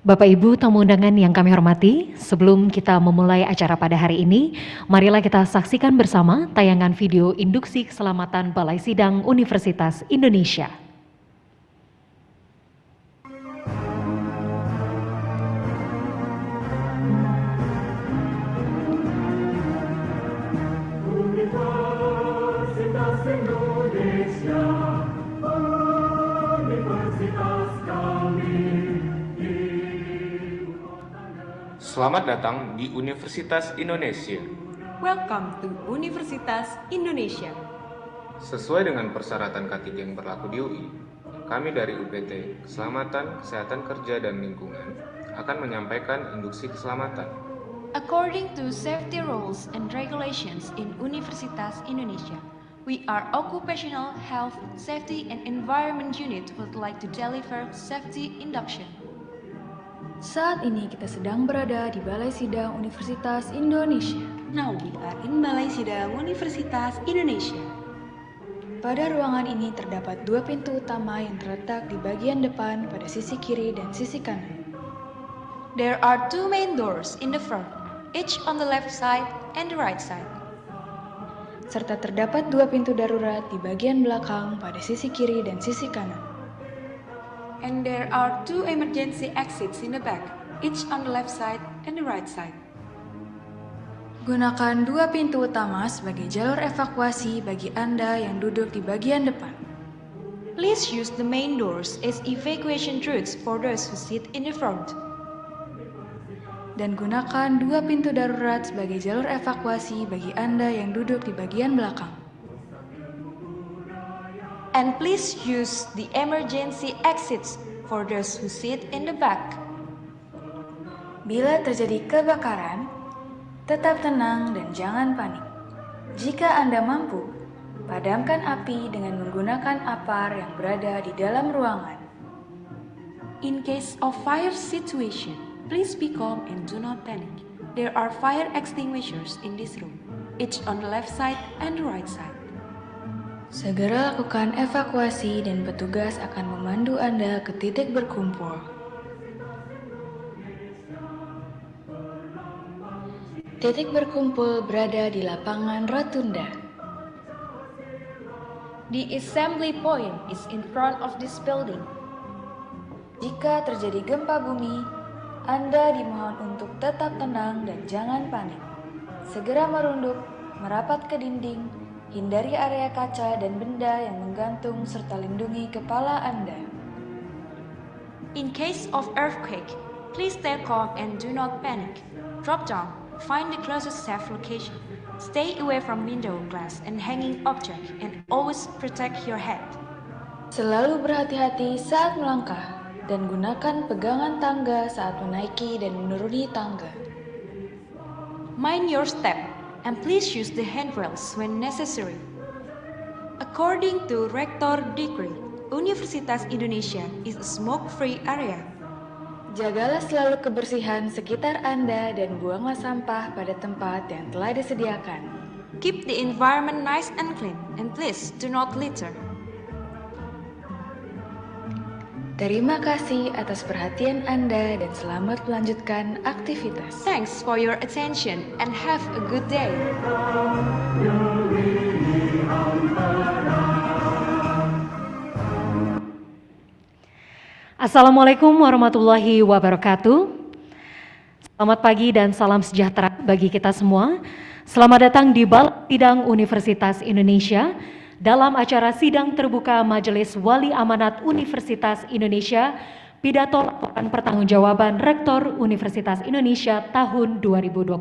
Bapak Ibu tamu undangan yang kami hormati, sebelum kita memulai acara pada hari ini, marilah kita saksikan bersama tayangan video induksi keselamatan Balai Sidang Universitas Indonesia. Selamat datang di Universitas Indonesia. Welcome to Universitas Indonesia. Sesuai dengan persyaratan K3 yang berlaku di UI, kami dari UPT Keselamatan, Kesehatan Kerja dan Lingkungan akan menyampaikan induksi keselamatan. According to safety rules and regulations in Universitas Indonesia, we are Occupational Health, Safety and Environment Unit would like to deliver safety induction. Saat ini kita sedang berada di Balai Sidang Universitas Indonesia. Now we are in Balai Sidang Universitas Indonesia. Pada ruangan ini terdapat dua pintu utama yang terletak di bagian depan pada sisi kiri dan sisi kanan. There are two main doors in the front, each on the left side and the right side. Serta terdapat dua pintu darurat di bagian belakang pada sisi kiri dan sisi kanan. And there are two emergency exits in the back, each on the left side and the right side. Gunakan dua pintu utama sebagai jalur evakuasi bagi Anda yang duduk di bagian depan. Please use the main doors as evacuation routes for those who sit in the front. Dan gunakan dua pintu darurat sebagai jalur evakuasi bagi Anda yang duduk di bagian belakang. And please use the emergency exits for those who sit in the back. Bila terjadi kebakaran, tetap tenang dan jangan panik. Jika Anda mampu, padamkan api dengan menggunakan apar yang berada di dalam ruangan. In case of fire situation, please be calm and do not panic. There are fire extinguishers in this room, each on the left side and the right side. Segera lakukan evakuasi dan petugas akan memandu Anda ke titik berkumpul. Titik berkumpul berada di lapangan rotunda. The assembly point is in front of this building. Jika terjadi gempa bumi, Anda dimohon untuk tetap tenang dan jangan panik. Segera merunduk, merapat ke dinding, hindari area kaca dan benda yang menggantung serta lindungi kepala Anda. In case of earthquake, please stay calm and do not panic. Drop down, find the closest safe location. Stay away from window glass and hanging object and always protect your head. Selalu berhati-hati saat melangkah dan gunakan pegangan tangga saat menaiki dan menuruni tangga. Mind your step and please use the handrails when necessary. According to Rector Decree, Universitas Indonesia is a smoke-free area. Jagalah selalu kebersihan sekitar Anda dan buanglah sampah pada tempat yang telah disediakan. Keep the environment nice and clean and please do not litter. Terima kasih atas perhatian Anda dan selamat melanjutkan aktivitas. Thanks for your attention and have a good day. Assalamualaikum warahmatullahi wabarakatuh. Selamat pagi dan salam sejahtera bagi kita semua. Selamat datang di Balai Sidang Universitas Indonesia dalam acara sidang terbuka Majelis Wali Amanat Universitas Indonesia, pidato laporan pertanggungjawaban Rektor Universitas Indonesia tahun 2021.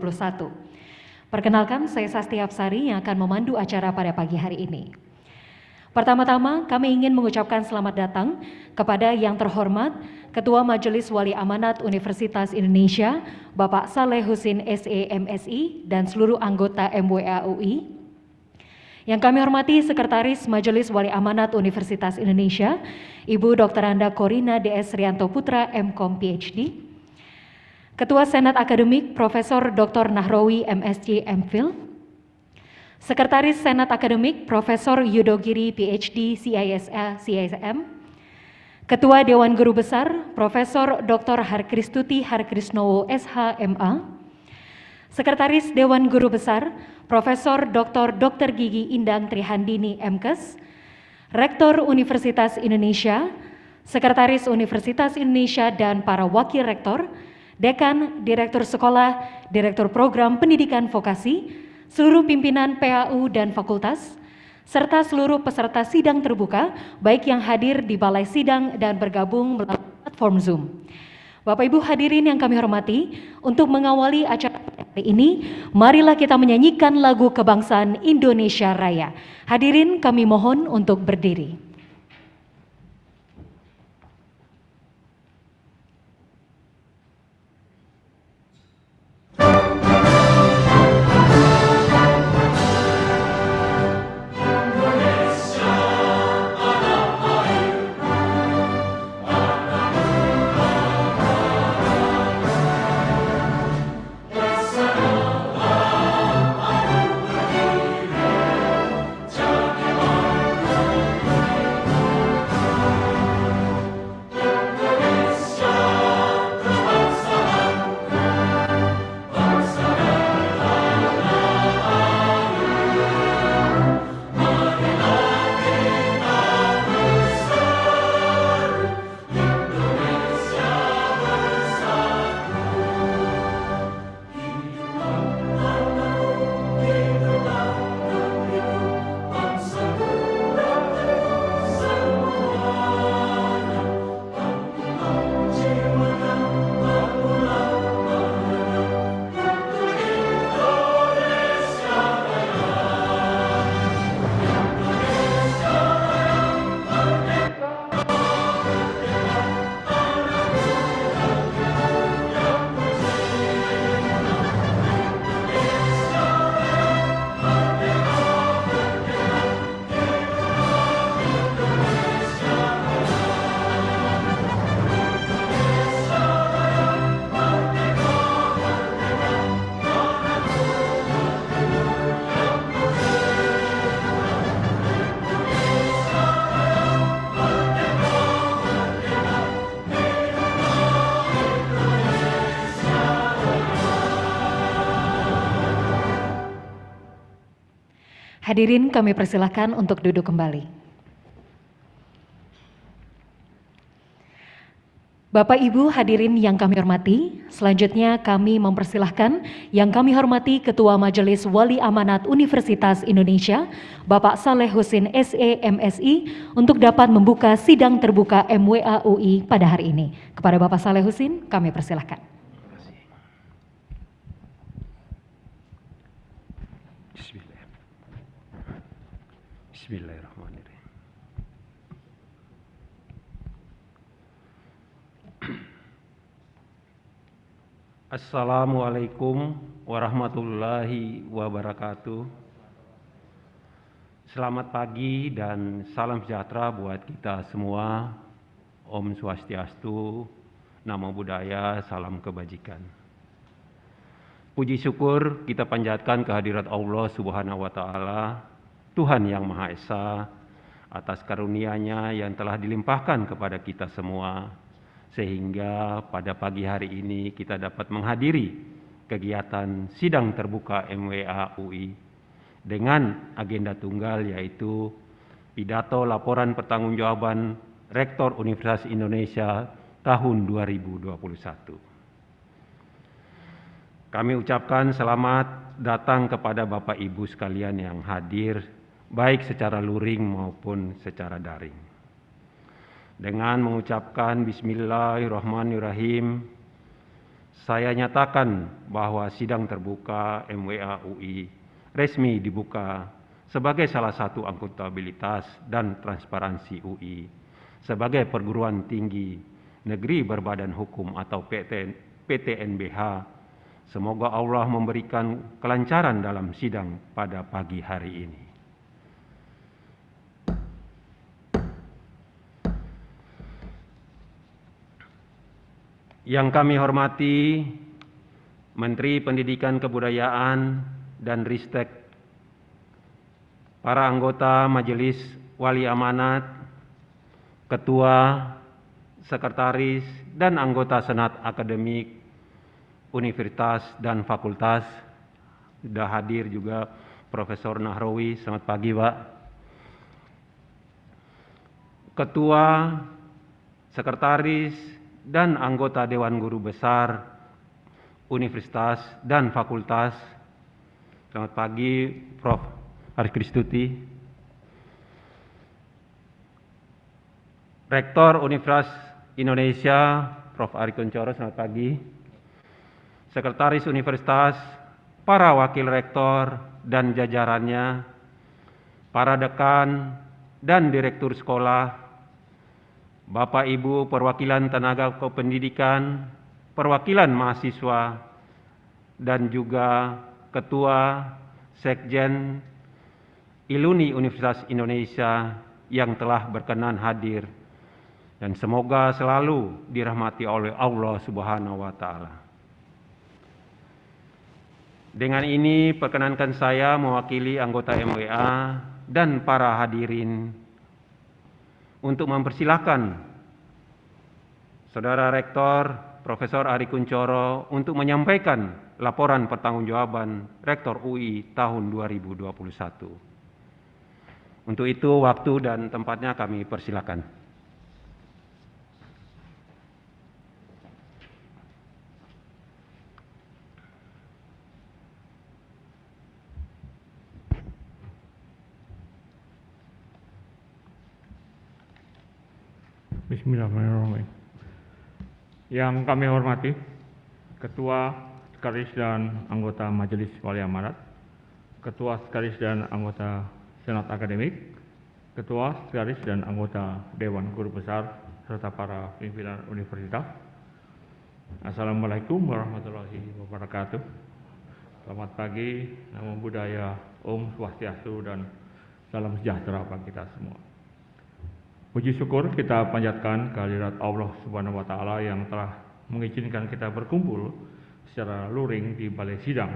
Perkenalkan, saya Sasti Hapsari yang akan memandu acara pada pagi hari ini. Pertama-tama, kami ingin mengucapkan selamat datang kepada yang terhormat Ketua Majelis Wali Amanat Universitas Indonesia, Bapak Saleh Husin SE MSI, dan seluruh anggota MWA UI. Yang kami hormati Sekretaris Majelis Wali Amanat Universitas Indonesia, Ibu Dr. Anda Korina DS Rianto Putra, MCom PhD. Ketua Senat Akademik Profesor Dr. Nahrawi MSc MPhil. Sekretaris Senat Akademik Profesor Yudogiri PhD CISA CISM. Ketua Dewan Guru Besar Profesor Dr. Harkristuti Harkrisnowo SH.MA, Sekretaris Dewan Guru Besar Profesor Dr. Gigi Indang Trihandini MKes, Rektor Universitas Indonesia, Sekretaris Universitas Indonesia dan para Wakil Rektor, Dekan, Direktur Sekolah, Direktur Program Pendidikan Vokasi, seluruh pimpinan PAU dan fakultas, serta seluruh peserta sidang terbuka, baik yang hadir di Balai Sidang dan bergabung melalui platform Zoom. Bapak Ibu hadirin yang kami hormati, untuk mengawali acara hari ini, marilah kita menyanyikan lagu kebangsaan Indonesia Raya. Hadirin kami mohon untuk berdiri. Hadirin kami persilahkan untuk duduk kembali. Bapak Ibu hadirin yang kami hormati, selanjutnya kami mempersilahkan yang kami hormati Ketua Majelis Wali Amanat Universitas Indonesia, Bapak Saleh Husin SE MSI, untuk dapat membuka sidang terbuka MWA UI pada hari ini. Kepada Bapak Saleh Husin, kami persilahkan. Bismillahirrahmanirrahim. Assalamualaikum warahmatullahi wabarakatuh. Selamat pagi dan salam sejahtera buat kita semua. Om Swastiastu, Namo Buddhaya, salam kebajikan. Puji syukur kita panjatkan kehadirat Allah Subhanahu wa Ta'ala, Tuhan yang Maha Esa, atas karunia-Nya yang telah dilimpahkan kepada kita semua, sehingga pada pagi hari ini kita dapat menghadiri kegiatan sidang terbuka MWA UI dengan agenda tunggal, yaitu pidato laporan pertanggungjawaban Rektor Universitas Indonesia tahun 2021. Kami ucapkan selamat datang kepada Bapak Ibu sekalian yang hadir, baik secara luring maupun secara daring. Dengan mengucapkan Bismillahirrahmanirrahim, saya nyatakan bahwa sidang terbuka MWA UI resmi dibuka sebagai salah satu akuntabilitas dan transparansi UI sebagai perguruan tinggi negeri berbadan hukum atau PTNBH. Semoga Allah memberikan kelancaran dalam sidang pada pagi hari ini. Yang kami hormati Menteri Pendidikan Kebudayaan dan Ristek, para anggota Majelis Wali Amanat, Ketua sekretaris, dan anggota Senat Akademik Universitas dan Fakultas. Sudah hadir juga Profesor Nahrawi, selamat pagi Pak. Ketua, sekretaris, dan anggota Dewan Guru Besar Universitas dan Fakultas. Selamat pagi Prof. Aris Kristuti. Rektor Universitas Indonesia Prof. Ari Kunchoro, selamat pagi. Sekretaris Universitas, para wakil rektor dan jajarannya, para dekan dan direktur sekolah, Bapak Ibu perwakilan tenaga kependidikan, perwakilan mahasiswa, dan juga Ketua Sekjen Iluni Universitas Indonesia yang telah berkenan hadir, dan semoga selalu dirahmati oleh Allah Subhanahu wa Ta'ala. Dengan ini perkenankan saya mewakili anggota MWA dan para hadirin untuk mempersilahkan Saudara Rektor Profesor Ari Kunchoro untuk menyampaikan laporan pertanggungjawaban Rektor UI tahun 2021. Untuk itu waktu dan tempatnya kami persilakan. Bismillahirrahmanirrahim. Yang kami hormati Ketua, Sekretaris dan anggota Majelis Wali Amanat, Ketua, Sekretaris dan anggota Senat Akademik, Ketua, Sekretaris dan anggota Dewan Guru Besar, serta para pimpinan universitas. Assalamualaikum warahmatullahi wabarakatuh. Selamat pagi, Namo Buddhaya, Om Swastiastu, dan salam sejahtera bagi kita semua. Puji syukur kita panjatkan kehadirat Allah Subhanahu wa Ta'ala yang telah mengizinkan kita berkumpul secara luring di balai sidang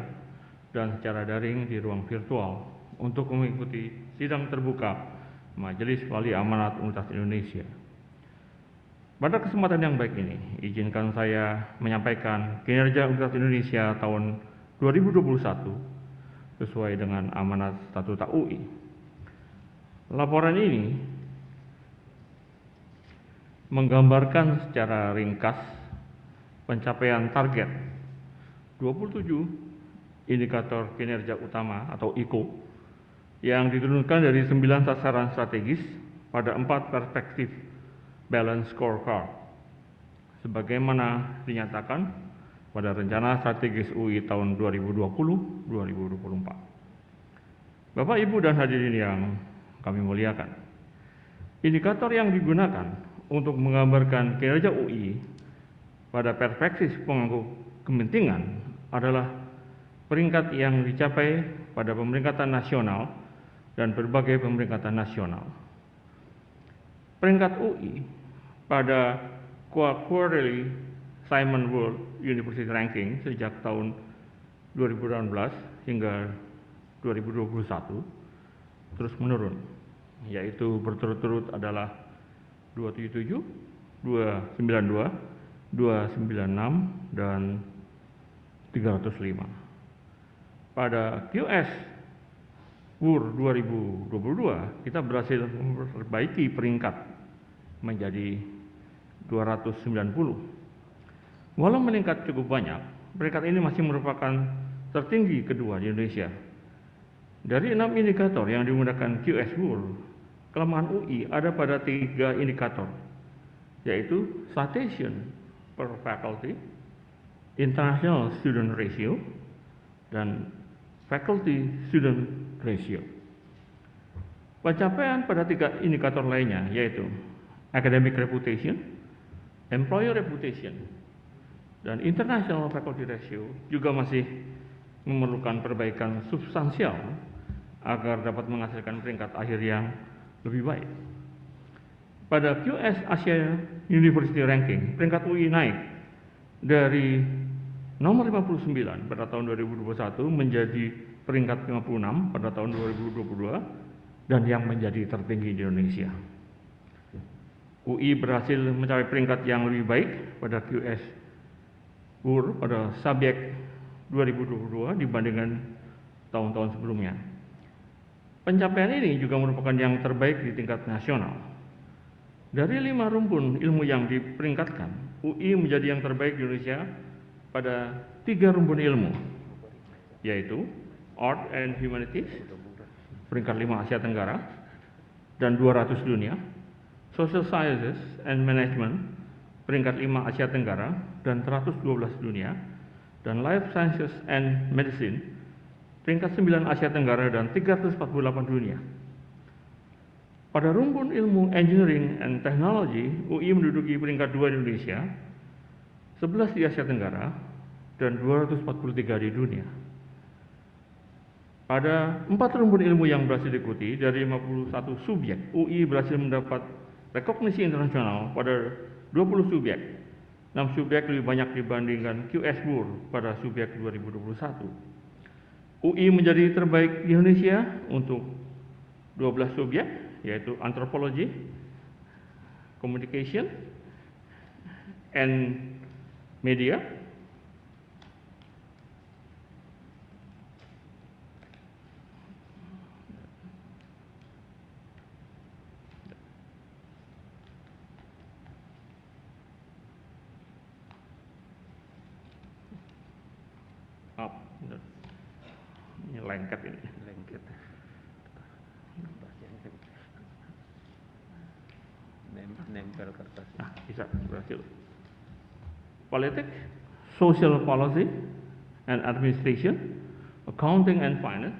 dan secara daring di ruang virtual untuk mengikuti sidang terbuka Majelis Wali Amanat Universitas Indonesia. Pada kesempatan yang baik ini, izinkan saya menyampaikan kinerja Universitas Indonesia tahun 2021 sesuai dengan amanat Statuta UI. Laporan ini menggambarkan secara ringkas pencapaian target 27 indikator kinerja utama atau IKO yang diturunkan dari 9 sasaran strategis pada 4 perspektif balance scorecard sebagaimana dinyatakan pada rencana strategis UI tahun 2020-2024. Bapak, Ibu, dan hadirin yang kami muliakan, indikator yang digunakan untuk menggambarkan kinerja UI pada perspektif pemangku kepentingan adalah peringkat yang dicapai pada pemeringkatan nasional dan berbagai pemeringkatan nasional. Peringkat UI pada Quarterly Simon World University Ranking sejak tahun 2018 hingga 2021 terus menurun, yaitu berturut-turut adalah 277, 292, 296, dan 305. Pada QS WUR 2022, kita berhasil memperbaiki peringkat menjadi 290. Walau meningkat cukup banyak, peringkat ini masih merupakan tertinggi kedua di Indonesia. Dari 6 indikator yang digunakan QS WUR, kelemahan UI ada pada 3 indikator, yaitu citation per faculty, international student ratio, dan faculty student ratio. Pencapaian pada 3 indikator lainnya, yaitu academic reputation, employer reputation, dan international faculty ratio juga masih memerlukan perbaikan substansial agar dapat menghasilkan peringkat akhir yang lebih baik. Pada QS Asia University Ranking, peringkat UI naik dari nomor 59 pada tahun 2021 menjadi peringkat 56 pada tahun 2022 dan yang menjadi tertinggi di Indonesia. UI berhasil mencapai peringkat yang lebih baik pada QS WUR pada subjek 2022 dibandingkan tahun-tahun sebelumnya. Pencapaian ini juga merupakan yang terbaik di tingkat nasional. Dari 5 rumpun ilmu yang diperingkatkan, UI menjadi yang terbaik di Indonesia pada 3 rumpun ilmu, yaitu Art and Humanities, peringkat 5 Asia Tenggara, dan 200 dunia, Social Sciences and Management, peringkat 5 Asia Tenggara, dan 112 dunia, dan Life Sciences and Medicine, peringkat 9 Asia Tenggara, dan 348 dunia. Pada rumpun ilmu Engineering and Technology, UI menduduki peringkat 2 di Indonesia, 11 di Asia Tenggara, dan 243 di dunia. Pada 4 rumpun ilmu yang berhasil diikuti dari 51 subjek, UI berhasil mendapat rekognisi internasional pada 20 subjek. 6 subjek lebih banyak dibandingkan QS WUR pada subjek 2021. UI menjadi terbaik di Indonesia untuk 12 subjek, yaitu Anthropology, Communication, and Media, ini lengket ini. Lengket. Nempel kertas. Nah, bisa berhasil. Politics, Social Policy and Administration, Accounting and Finance,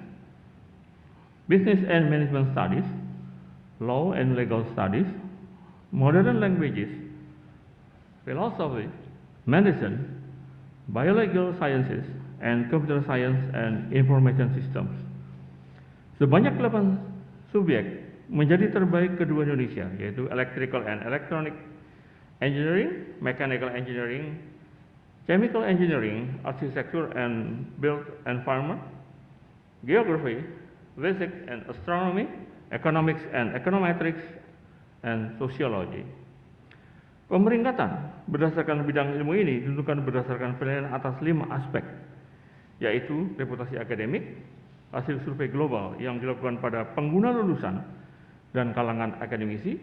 Business and Management Studies, Law and Legal Studies, Modern Languages, Philosophy, Medicine, Biological Sciences, and Computer Science and Information Systems. Sebanyak 8 subjek menjadi terbaik kedua Indonesia, yaitu Electrical and Electronic Engineering, Mechanical Engineering, Chemical Engineering, Architecture and Built Environment, Geography, Physics and Astronomy, Economics and Econometrics, and Sociology. Pemeringkatan berdasarkan bidang ilmu ini ditentukan berdasarkan penilaian atas 5 aspek, yaitu reputasi akademik, hasil survei global yang dilakukan pada pengguna lulusan dan kalangan akademisi,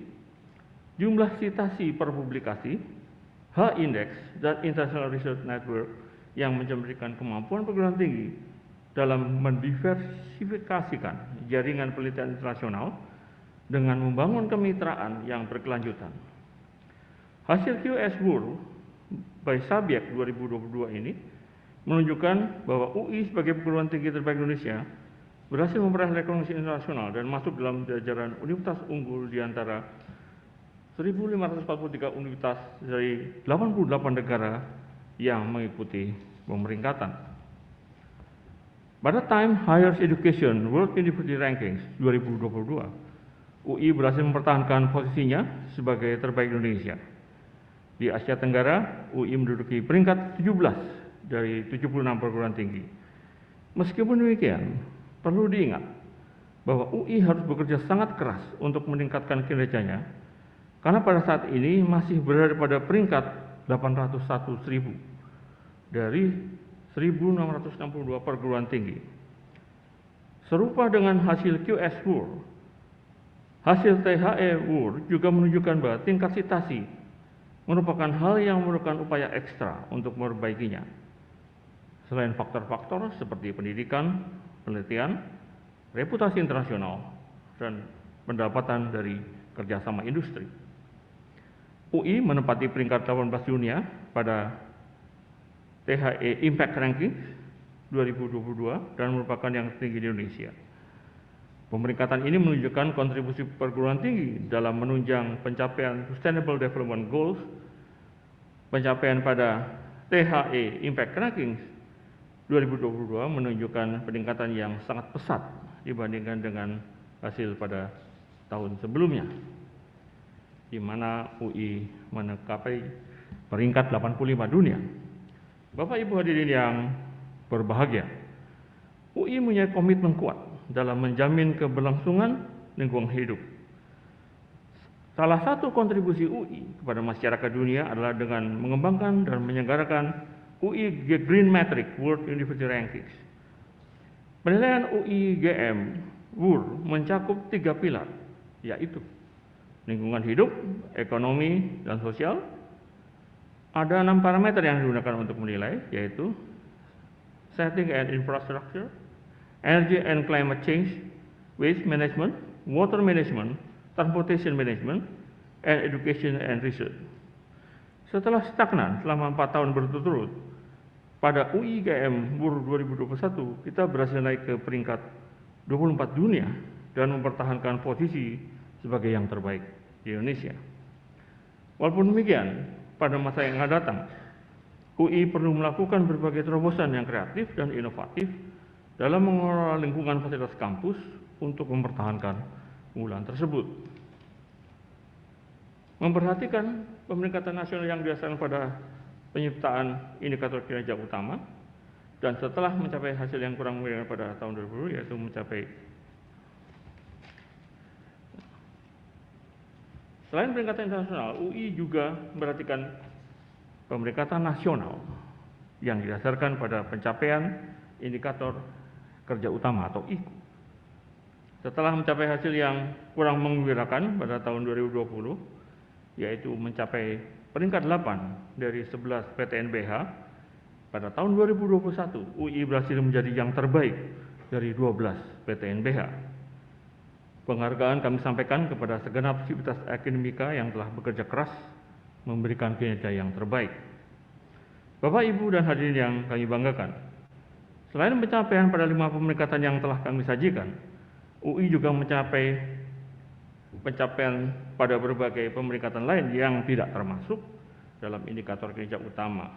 jumlah citasi per publikasi, H-index, dan International Research Network yang mencerminkan kemampuan perguruan tinggi dalam mendiversifikasikan jaringan penelitian internasional dengan membangun kemitraan yang berkelanjutan. Hasil QS WUR by subjek 2022 ini menunjukkan bahwa UI sebagai perguruan tinggi terbaik Indonesia berhasil memperoleh rekognisi internasional dan masuk dalam jajaran universitas unggul di antara 1.543 universitas dari 88 negara yang mengikuti pemeringkatan. Pada Time Higher Education World University Rankings 2022, UI berhasil mempertahankan posisinya sebagai terbaik Indonesia. Di Asia Tenggara, UI menduduki peringkat 17 dari 76 perguruan tinggi. Meskipun demikian, perlu diingat bahwa UI harus bekerja sangat keras untuk meningkatkan kinerjanya, karena pada saat ini masih berada pada peringkat 801.000 dari 1.662 perguruan tinggi. Serupa dengan hasil QS WUR, hasil THE WUR juga menunjukkan bahwa tingkat citasi merupakan hal yang memerlukan upaya ekstra untuk memperbaikinya. Selain faktor-faktor seperti pendidikan, penelitian, reputasi internasional, dan pendapatan dari kerjasama industri. UI menempati peringkat 18 dunia pada THE Impact Ranking 2022 dan merupakan yang tertinggi di Indonesia. Pemeringkatan ini menunjukkan kontribusi perguruan tinggi dalam menunjang pencapaian Sustainable Development Goals. Pencapaian pada THE Impact Ranking 2022 menunjukkan peningkatan yang sangat pesat dibandingkan dengan hasil pada tahun sebelumnya, di mana UI mencapai peringkat 85 dunia. Bapak Ibu hadirin yang berbahagia, UI punya komitmen kuat dalam menjamin keberlangsungan lingkungan hidup. Salah satu kontribusi UI kepada masyarakat dunia adalah dengan mengembangkan dan menyelenggarakan UI Green Metric World University Rankings. Penilaian UI GM World mencakup 3 pilar, yaitu lingkungan hidup, ekonomi, dan sosial. Ada 6 parameter yang digunakan untuk menilai, yaitu setting and infrastructure, energy and climate change, waste management, water management, transportation management, and education and research. Setelah stagnan selama 4 tahun berturut-turut, pada UIGM World 2021 kita berhasil naik ke peringkat 24 dunia dan mempertahankan posisi sebagai yang terbaik di Indonesia. Walaupun demikian, pada masa yang akan datang, UI perlu melakukan berbagai terobosan yang kreatif dan inovatif dalam mengelola lingkungan fasilitas kampus untuk mempertahankan keunggulan tersebut. Memperhatikan pemeringkatan nasional yang didasarkan pada penyiptaan indikator kinerja utama, dan setelah mencapai hasil yang kurang memuaskan pada tahun 2020, yaitu mencapai selain peringkatan internasional, UI juga memperhatikan pemeringkatan nasional yang didasarkan pada pencapaian indikator kerja utama atau IKU. Setelah mencapai hasil yang kurang menggembirakan pada tahun 2020, yaitu mencapai peringkat 8 dari 11 PTNBH, pada tahun 2021 UI berhasil menjadi yang terbaik dari 12 PTNBH. Penghargaan kami sampaikan kepada segenap sivitas akademika yang telah bekerja keras memberikan kinerja yang terbaik. Bapak, Ibu, dan hadirin yang kami banggakan, selain pencapaian pada 5 pemeringkatan yang telah kami sajikan, UI juga mencapai pencapaian pada berbagai pemeringkatan lain yang tidak termasuk dalam indikator kinerja utama.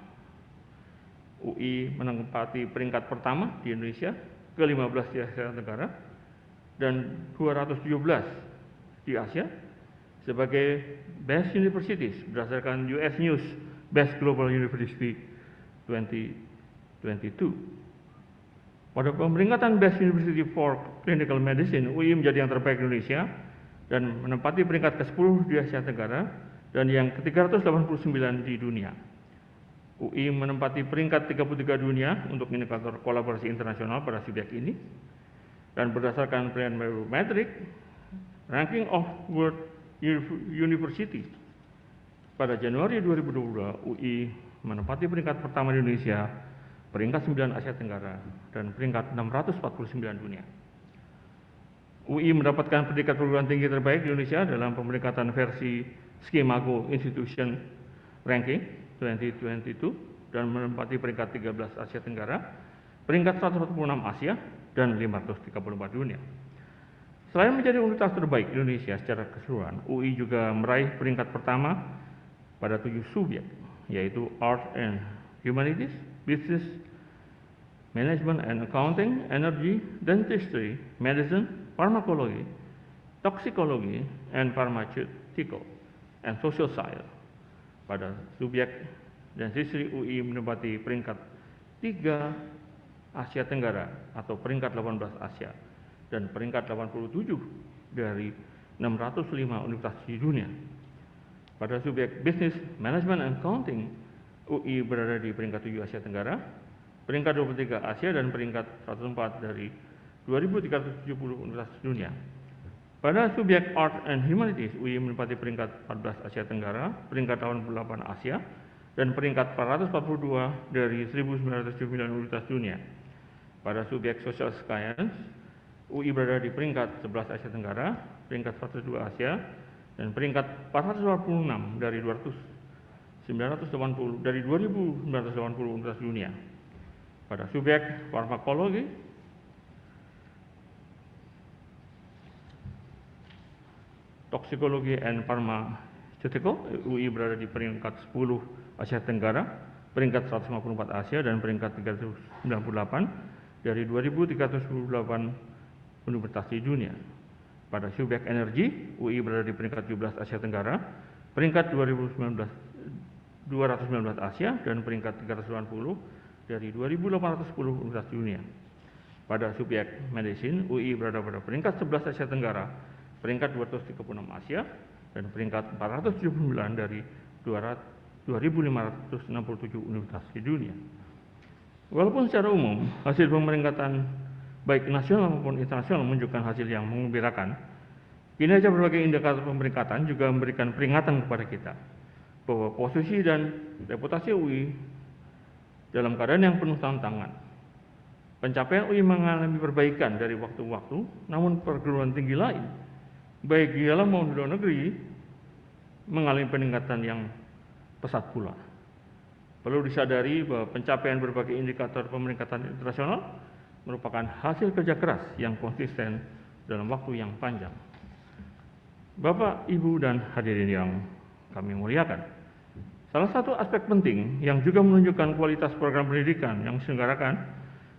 UI menempati peringkat pertama di Indonesia, ke-15 di Asia Tenggara, dan 217 di Asia sebagai Best Universities berdasarkan US News Best Global University 2022. Pada pemeringkatan Best University for Clinical Medicine, UI menjadi yang terbaik di Indonesia dan menempati peringkat ke-10 di Asia Tenggara dan yang ke-389 di dunia. UI menempati peringkat 33 dunia untuk indikator kolaborasi internasional pada subjek ini, dan berdasarkan penilaian Metric Ranking of World University pada Januari 2022, UI menempati peringkat pertama di Indonesia, peringkat 9 Asia Tenggara, dan peringkat 649 dunia. UI mendapatkan predikat perguruan tinggi terbaik di Indonesia dalam pemeringkatan versi Schemago Institution Ranking 2022 dan menempati peringkat 13 Asia Tenggara, peringkat 146 Asia, dan 534 dunia. Selain menjadi universitas terbaik di Indonesia secara keseluruhan, UI juga meraih peringkat pertama pada 7 subjek, yaitu Art and Humanities, Business, Management and Accounting, Energy, Dentistry, Medicine, Pharmacology, Toxicology, and Pharmaceutical, and Social Science. Pada subjek Dentistry, UI menempati peringkat 3 Asia Tenggara atau peringkat 18 Asia dan peringkat 87 dari 605 universitas di dunia. Pada subjek Business, Management and Accounting, UI berada di peringkat 7 Asia Tenggara, peringkat 23 Asia, dan peringkat 104 dari 2.370 universitas dunia. Pada subjek Art and Humanities, UI menempati peringkat 14 Asia Tenggara, peringkat 88 Asia, dan peringkat 442 dari 1.979 universitas dunia. Pada subjek Social Science, UI berada di peringkat 11 Asia Tenggara, peringkat 102 Asia, dan peringkat 426 dari 2.980 universitas dunia. Pada subjek Farmakologi, Toxicology and Pharmaceutical, UI berada di peringkat 10 Asia Tenggara, peringkat 154 Asia, dan peringkat 398 dari 2.398 universitas di dunia. Pada subjek energi, UI berada di peringkat 17 Asia Tenggara, peringkat 219 Asia, dan peringkat 390 dari 2.810 universitas dunia. Pada subjek medicine, UI berada pada peringkat 11 Asia Tenggara, peringkat 236 Asia, dan peringkat 479 dari 2.567 universitas di dunia. Walaupun secara umum hasil pemeringkatan baik nasional maupun internasional menunjukkan hasil yang menggembirakan, kinerja berbagai indikator pemeringkatan juga memberikan peringatan kepada kita bahwa posisi dan reputasi UI dalam keadaan yang penuh tantangan. Pencapaian UI mengalami perbaikan dari waktu ke waktu, namun perguruan tinggi lain, baik di dalam maupun di luar negeri, mengalami peningkatan yang pesat pula. Perlu disadari bahwa pencapaian berbagai indikator pemeringkatan internasional merupakan hasil kerja keras yang konsisten dalam waktu yang panjang. Bapak, Ibu, dan hadirin yang kami muliakan, salah satu aspek penting yang juga menunjukkan kualitas program pendidikan yang diselenggarakan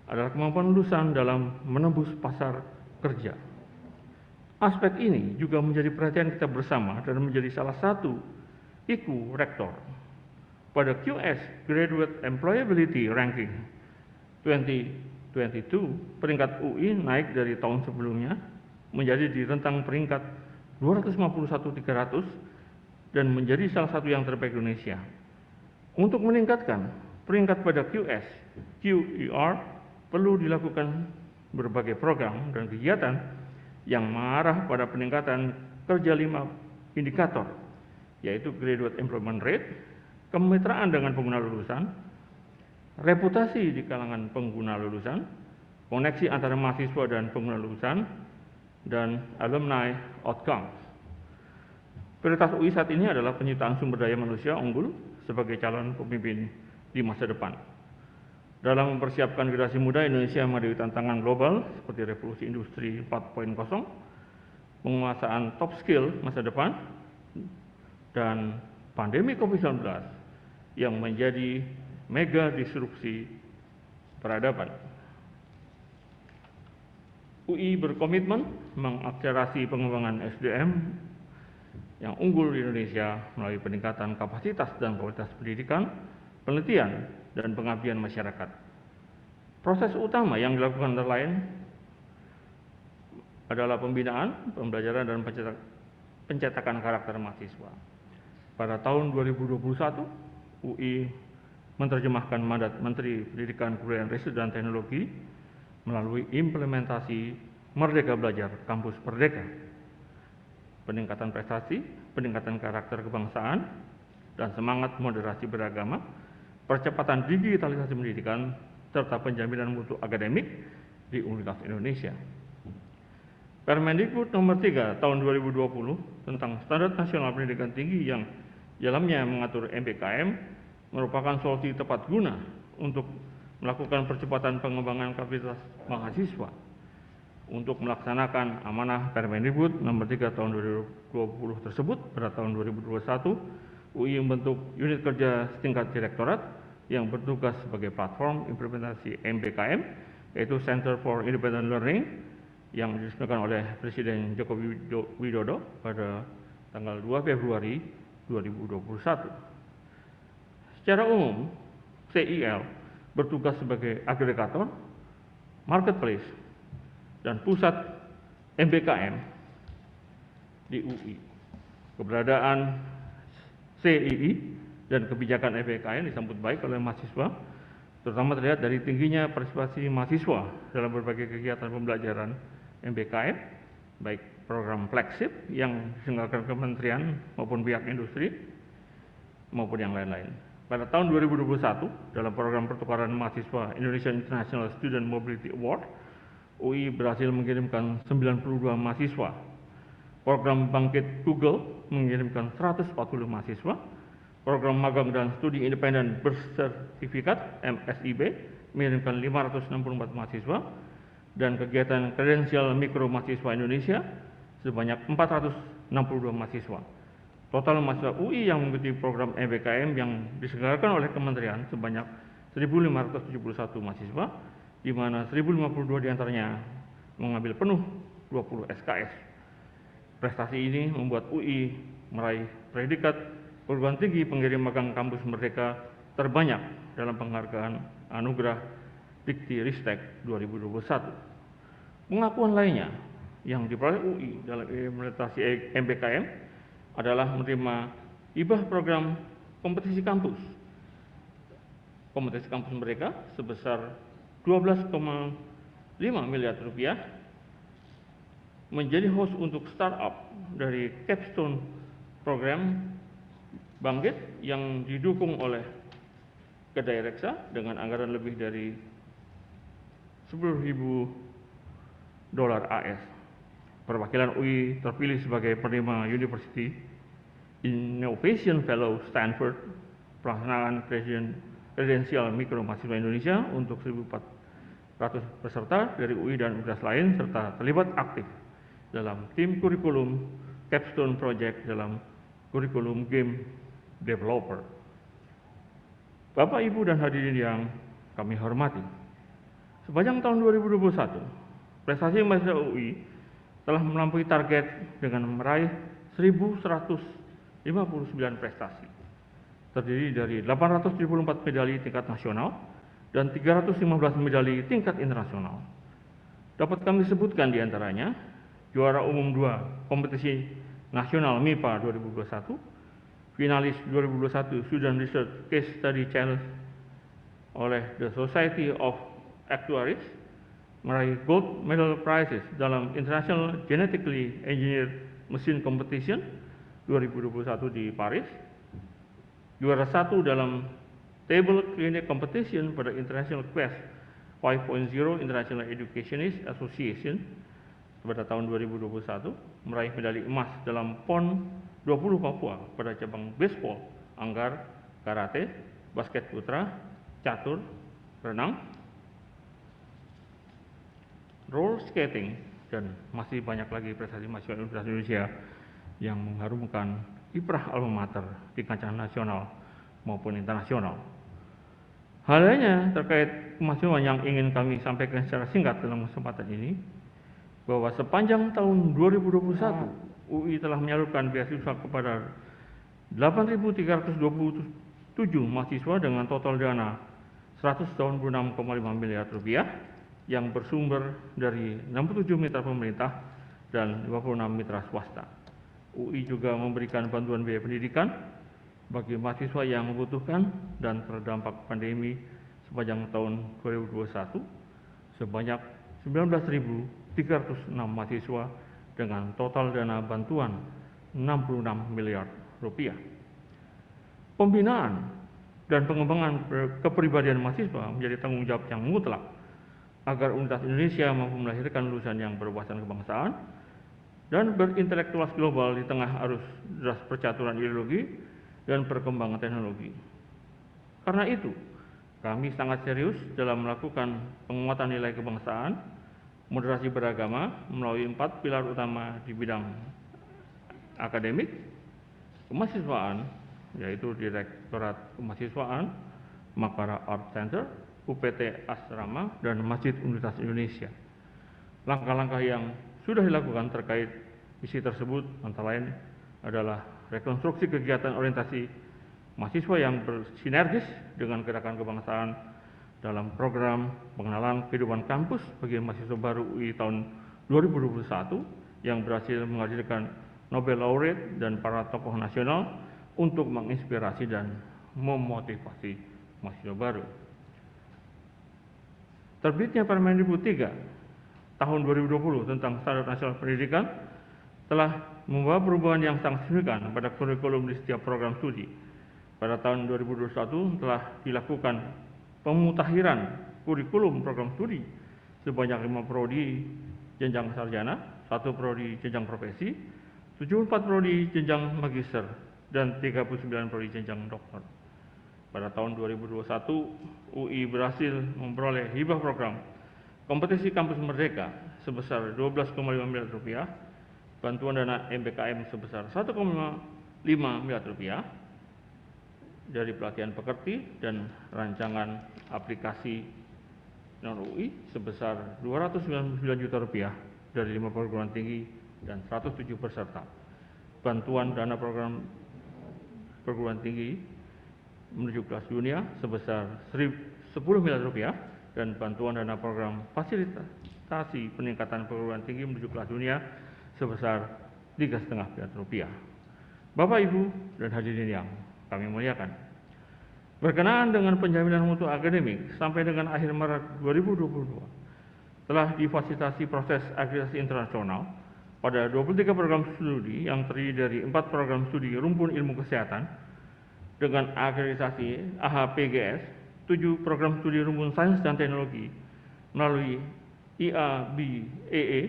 adalah kemampuan lulusan dalam menembus pasar kerja. Aspek ini juga menjadi perhatian kita bersama dan menjadi salah satu IKU Rektor. Pada QS Graduate Employability Ranking 2022, peringkat UI naik dari tahun sebelumnya menjadi di rentang peringkat 251-300 dan menjadi salah satu yang terbaik di Indonesia. Untuk meningkatkan peringkat pada QS, QER, perlu dilakukan berbagai program dan kegiatan yang mengarah pada peningkatan kerja 5 indikator, yaitu Graduate Employment Rate, kemitraan dengan pengguna lulusan, reputasi di kalangan pengguna lulusan, koneksi antara mahasiswa dan pengguna lulusan, dan alumni outcomes. Prioritas UI saat ini adalah penyertaan sumber daya manusia unggul sebagai calon pemimpin di masa depan. Dalam mempersiapkan generasi muda Indonesia menghadapi tantangan global seperti revolusi industri 4.0, penguasaan top skill masa depan, dan pandemi COVID-19 yang menjadi mega disrupsi peradaban. UI berkomitmen mengakselerasi pengembangan SDM yang unggul di Indonesia melalui peningkatan kapasitas dan kualitas pendidikan, penelitian, dan pengabdian masyarakat. Proses utama yang dilakukan antara lain adalah pembinaan, pembelajaran, dan pencetakan karakter mahasiswa. Pada tahun 2021, UI menerjemahkan mandat Menteri Pendidikan, Kebudayaan, Riset, dan Teknologi melalui implementasi Merdeka Belajar Kampus Merdeka, peningkatan prestasi, peningkatan karakter kebangsaan, dan semangat moderasi beragama, percepatan digitalisasi pendidikan, serta penjaminan mutu akademik di Universitas Indonesia. Permendikbud nomor 3 tahun 2020 tentang Standar Nasional Pendidikan Tinggi yang dalamnya mengatur MBKM merupakan solusi tepat guna untuk melakukan percepatan pengembangan kapasitas mahasiswa. Untuk melaksanakan amanah Permendikbud nomor 3 tahun 2020 tersebut, pada tahun 2021, UI membentuk unit kerja setingkat direktorat yang bertugas sebagai platform implementasi MBKM, yaitu Center for Independent Learning, yang diresmikan oleh Presiden Joko Widodo pada tanggal 2 Februari 2021. Secara umum, CIL bertugas sebagai agregator, marketplace, dan pusat MBKM di UI. Keberadaan CII dan kebijakan MBKM disambut baik oleh mahasiswa, terutama terlihat dari tingginya partisipasi mahasiswa dalam berbagai kegiatan pembelajaran MBKM, baik program flagship yang diselenggarakan kementerian maupun pihak industri, maupun yang lain-lain. Pada tahun 2021, dalam program pertukaran mahasiswa Indonesian International Student Mobility Award, UI berhasil mengirimkan 92 mahasiswa. Program Bangkit Google mengirimkan 140 mahasiswa. Program Magang dan Studi Independen Bersertifikat MSIB mengirimkan 564 mahasiswa. Dan kegiatan kredensial mikro mahasiswa Indonesia sebanyak 462 mahasiswa. Total mahasiswa UI yang mengikuti program MBKM yang diselenggarakan oleh kementerian sebanyak 1.571 mahasiswa, di mana 1.052 diantaranya mengambil penuh 20 SKS. Prestasi ini membuat UI meraih predikat perguruan tinggi pengirim magang kampus merdeka terbanyak dalam penghargaan anugerah Dikti Ristek 2021. Pengakuan lainnya yang diperoleh UI dalam implementasi MBKM adalah menerima hibah program kompetisi kampus. Kompetisi kampus mereka sebesar 12,5 miliar rupiah menjadi host untuk startup dari Capstone program Bangkit yang didukung oleh Kedai Reksa dengan anggaran lebih dari $10.000 AS. Perwakilan UI terpilih sebagai penerima University Innovation Fellow Stanford, pelaksanaan kredensial mikro mahasiswa Indonesia untuk 1.400 peserta dari UI dan universitas lain, serta terlibat aktif dalam tim kurikulum Capstone Project dalam kurikulum Game Developer. Bapak, Ibu, dan hadirin yang kami hormati, sepanjang tahun 2021, prestasi mahasiswa UI telah melampaui target dengan meraih 1.159 prestasi, terdiri dari 874 medali tingkat nasional dan 315 medali tingkat internasional. Dapat kami sebutkan diantaranya, juara umum 2 kompetisi nasional MIPA 2021, finalis 2021 Student Research Case Study Challenge oleh The Society of Actuaries, meraih gold medal prizes dalam International Genetically Engineered Machine Competition 2021 di Paris, juara 1 dalam Table Clinic Competition pada International Quest 5.0 International Educationist Association pada tahun 2021, meraih medali emas dalam PON 20 Papua pada cabang baseball, anggar, karate, basket putra, catur, renang, roller skating, dan masih banyak lagi prestasi mahasiswa Universitas Indonesia yang mengharumkan kiprah alma mater di kancah nasional maupun internasional. Hal lainnya terkait kemajuan yang ingin kami sampaikan secara singkat dalam kesempatan ini, bahwa sepanjang tahun 2021, UI telah menyalurkan beasiswa kepada 8.327 mahasiswa dengan total dana 196,5 miliar rupiah yang bersumber dari 67 mitra pemerintah dan 56 mitra swasta. UI juga memberikan bantuan biaya pendidikan bagi mahasiswa yang membutuhkan dan terdampak pandemi sepanjang tahun 2021 sebanyak 19.306 mahasiswa dengan total dana bantuan 66 miliar rupiah. Pembinaan dan pengembangan kepribadian mahasiswa menjadi tanggung jawab yang mutlak agar Universitas Indonesia mampu melahirkan lulusan yang berwawasan kebangsaan dan berintelektualitas global di tengah arus deras percaturan ideologi dan perkembangan teknologi. Karena itu, kami sangat serius dalam melakukan penguatan nilai kebangsaan, moderasi beragama melalui 4 pilar utama di bidang akademik, kemahasiswaan, yaitu Direktorat Kemahasiswaan, Makara Art Center, UPT Asrama, dan Masjid Universitas Indonesia. Langkah-langkah yang sudah dilakukan terkait misi tersebut antara lain adalah rekonstruksi kegiatan orientasi mahasiswa yang bersinergis dengan gerakan kebangsaan dalam program pengenalan kehidupan kampus bagi mahasiswa baru UI tahun 2021 yang berhasil menghasilkan Nobel Laureate dan para tokoh nasional untuk menginspirasi dan memotivasi mahasiswa baru. Terbitnya Permendikbud 3 tahun 2020 tentang Standar Nasional Pendidikan telah membawa perubahan yang sangat signifikan pada kurikulum di setiap program studi. Pada tahun 2021 telah dilakukan pemutakhiran kurikulum program studi sebanyak 5 prodi jenjang sarjana, 1 prodi jenjang profesi, 74 prodi jenjang magister, dan 39 prodi jenjang doktor. Pada tahun 2021, UI berhasil memperoleh hibah program kompetisi kampus merdeka sebesar 12,5 miliar rupiah, bantuan dana MBKM sebesar 1,5 miliar rupiah, dari pelatihan pekerti dan rancangan aplikasi non-UI sebesar 299 juta rupiah dari 5 perguruan tinggi dan 107 peserta. Bantuan dana program perguruan tinggi menuju kelas dunia sebesar 10 miliar rupiah dan bantuan dana program fasilitasi peningkatan perguruan tinggi menuju kelas dunia sebesar 3,5 miliar rupiah. Bapak, Ibu, dan hadirin yang kami muliakan, berkenaan dengan penjaminan mutu akademik sampai dengan akhir Maret 2022, telah difasilitasi proses akreditasi internasional pada 23 program studi yang terdiri dari 4 program studi rumpun ilmu kesehatan dengan akreditasi AHPGS, 7 program studi rumpun sains dan teknologi melalui IABEE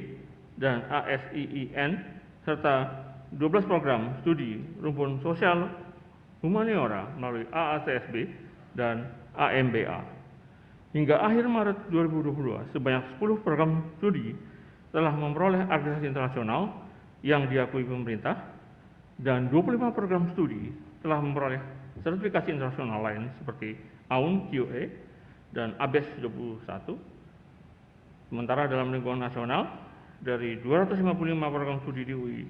dan ASIIN, serta 12 program studi rumpun sosial humaniora melalui AACSB dan AMBA. Hingga akhir Maret 2022, sebanyak 10 program studi telah memperoleh akreditasi internasional yang diakui pemerintah dan 25 program studi telah memperoleh sertifikasi internasional lain seperti AUN QA dan ABES 21. Sementara dalam lingkungan nasional, dari 255 program studi di UI,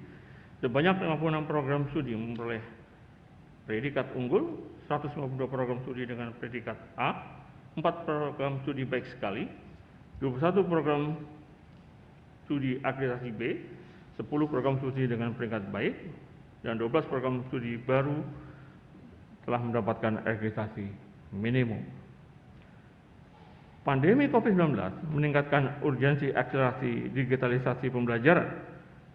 sebanyak 56 program studi memperoleh predikat unggul, 152 program studi dengan predikat A, 4 program studi baik sekali, 21 program studi akreditasi B, 10 program studi dengan peringkat baik, dan 12 program studi baru telah mendapatkan akreditasi minimum. Pandemi COVID-19 meningkatkan urgensi akselerasi digitalisasi pembelajaran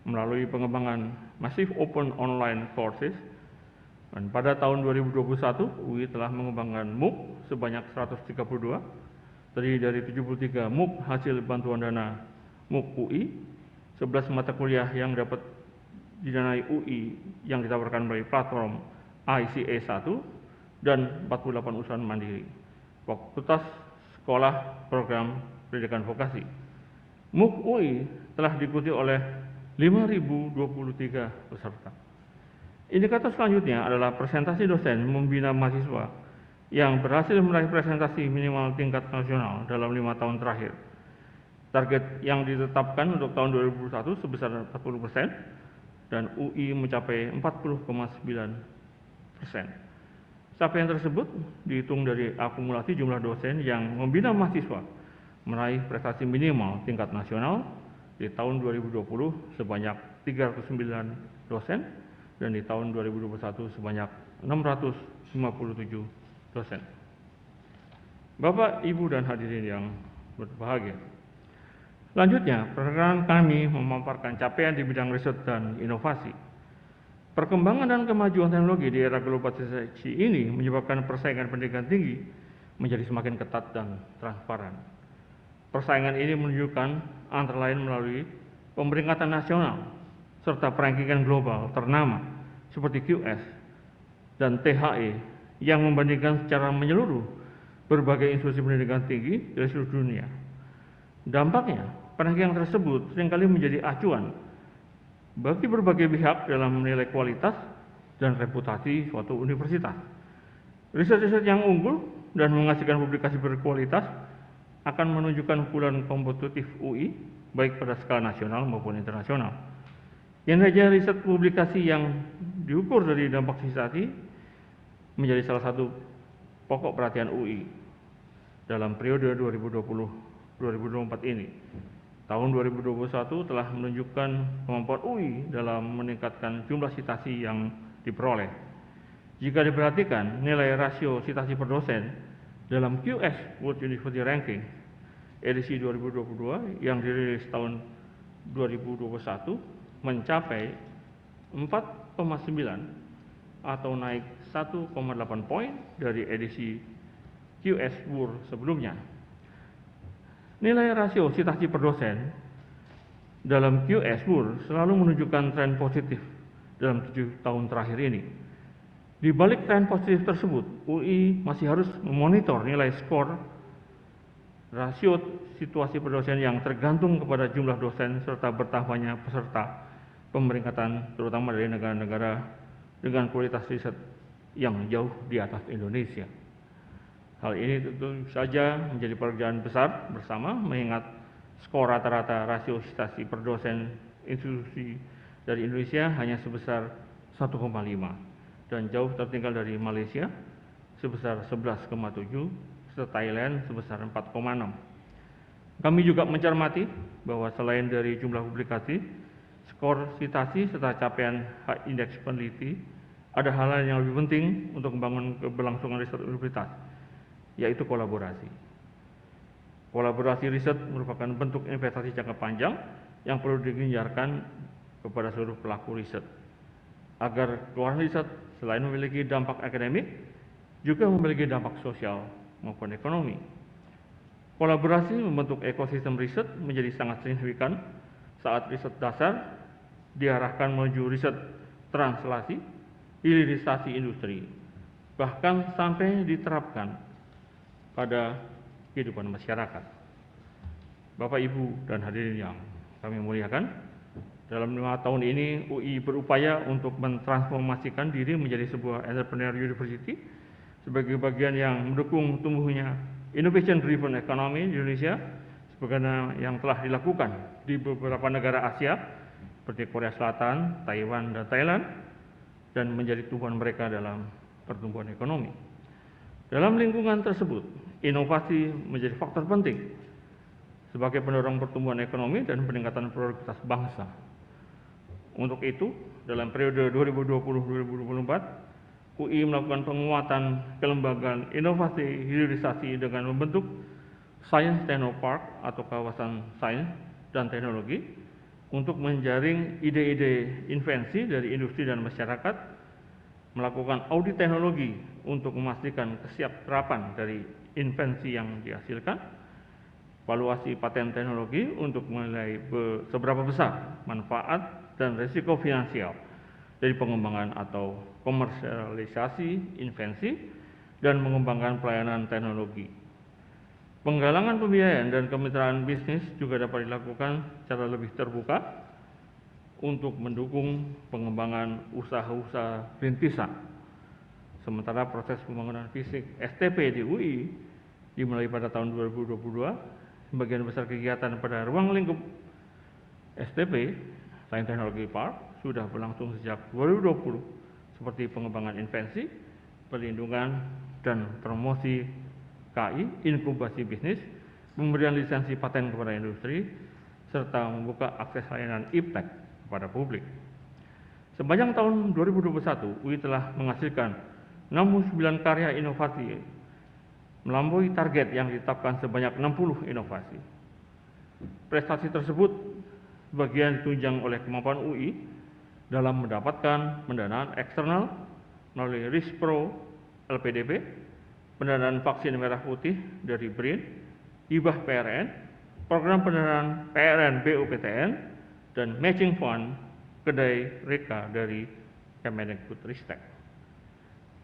melalui pengembangan masif open online courses, dan pada tahun 2021 UI telah mengembangkan MOOC sebanyak 132, terdiri dari 73 MOOC hasil bantuan dana MOOC UI, 11 mata kuliah yang dapat didanai UI yang ditawarkan melalui platform ICA 1, dan 48 usaha mandiri, fakultas sekolah program pendidikan vokasi. MOOC UI telah diikuti oleh 5.023 peserta. Indikator selanjutnya adalah presentasi dosen membina mahasiswa yang berhasil meraih presentasi minimal tingkat nasional dalam 5 tahun terakhir. Target yang ditetapkan untuk tahun 2021 sebesar 40% dan UI mencapai 40,9%. Capaian tersebut dihitung dari akumulasi jumlah dosen yang membina mahasiswa meraih prestasi minimal tingkat nasional di tahun 2020 sebanyak 309 dosen dan di tahun 2021 sebanyak 657 dosen. Bapak, Ibu, dan hadirin yang berbahagia, selanjutnya perkenaan kami memaparkan capaian di bidang riset dan inovasi. Perkembangan dan kemajuan teknologi di era globalisasi ini menyebabkan persaingan pendidikan tinggi menjadi semakin ketat dan transparan. Persaingan ini menunjukkan antara lain melalui pemeringkatan nasional serta perankingan global ternama seperti QS dan THE yang membandingkan secara menyeluruh berbagai institusi pendidikan tinggi dari seluruh dunia. Dampaknya, perankingan tersebut seringkali menjadi acuan bagi berbagai pihak dalam menilai kualitas dan reputasi suatu universitas. Riset-riset yang unggul dan menghasilkan publikasi berkualitas akan menunjukkan ukuran kompetitif UI baik pada skala nasional maupun internasional. Kinerja riset publikasi yang diukur dari dampak sosialisasi menjadi salah satu pokok perhatian UI dalam periode 2020-2024 ini. Tahun 2021 telah menunjukkan kemampuan UI dalam meningkatkan jumlah citasi yang diperoleh. Jika diperhatikan nilai rasio citasi per dosen dalam QS World University Ranking edisi 2022 yang dirilis tahun 2021 mencapai 4,9 atau naik 1,8 poin dari edisi QS World sebelumnya. Nilai rasio citasi per dosen dalam QS World selalu menunjukkan tren positif dalam 7 tahun terakhir ini. Di balik tren positif tersebut, UI masih harus memonitor nilai skor rasio situasi per dosen yang tergantung kepada jumlah dosen serta bertambahnya peserta pemeringkatan terutama dari negara-negara dengan kualitas riset yang jauh di atas Indonesia. Hal ini tentu saja menjadi pekerjaan besar bersama mengingat skor rata-rata rasio citasi per dosen institusi dari Indonesia hanya sebesar 1,5 dan jauh tertinggal dari Malaysia sebesar 11,7 serta Thailand sebesar 4,6. Kami juga mencermati bahwa selain dari jumlah publikasi, skor citasi serta capaian high indeks peneliti, ada hal lain yang lebih penting untuk membangun keberlangsungan riset universitas, yaitu kolaborasi. Kolaborasi riset merupakan bentuk investasi jangka panjang yang perlu digencarkan kepada seluruh pelaku riset, agar keluaran riset selain memiliki dampak akademik, juga memiliki dampak sosial maupun ekonomi. Kolaborasi membentuk ekosistem riset menjadi sangat signifikan saat riset dasar diarahkan menuju riset translasi, hilirisasi industri, bahkan sampai diterapkan pada kehidupan masyarakat. Bapak, Ibu, dan hadirin yang kami muliakan, dalam 5 tahun ini UI berupaya untuk mentransformasikan diri menjadi sebuah entrepreneur university sebagai bagian yang mendukung tumbuhnya innovation driven economy di Indonesia, sebagaimana yang telah dilakukan di beberapa negara Asia seperti Korea Selatan, Taiwan, dan Thailand, dan menjadi tumpuan mereka dalam pertumbuhan ekonomi. Dalam lingkungan tersebut, inovasi menjadi faktor penting sebagai pendorong pertumbuhan ekonomi dan peningkatan produktivitas bangsa. Untuk itu, dalam periode 2020-2024, UI melakukan penguatan kelembagaan inovasi hilirisasi dengan membentuk Science Technopark atau kawasan sains dan teknologi untuk menjaring ide-ide invensi dari industri dan masyarakat, melakukan audit teknologi untuk memastikan kesiapterapan dari invensi yang dihasilkan, valuasi paten teknologi untuk menilai seberapa besar manfaat dan risiko finansial dari pengembangan atau komersialisasi invensi, dan mengembangkan pelayanan teknologi. Penggalangan pembiayaan dan kemitraan bisnis juga dapat dilakukan secara lebih terbuka untuk mendukung pengembangan usaha-usaha rintisan. Sementara proses pembangunan fisik STP di UI dimulai pada tahun 2022, sebagian besar kegiatan pada ruang lingkup STP, Science Technology Park, sudah berlangsung sejak 2020, seperti pengembangan invensi, perlindungan dan promosi KI, inkubasi bisnis, pemberian lisensi paten kepada industri, serta membuka akses layanan IPTEK kepada publik. Sepanjang tahun 2021, UI telah menghasilkan 69 karya inovasi, melampaui target yang ditetapkan sebanyak 60 inovasi. Prestasi tersebut sebagian ditunjang oleh kemampuan UI dalam mendapatkan pendanaan eksternal melalui RISPRO LPDP, pendanaan vaksin merah putih dari BRIN, hibah PRN, program pendanaan PRN BUPTN, dan matching fund kedai Reka dari Kemendikbudristek.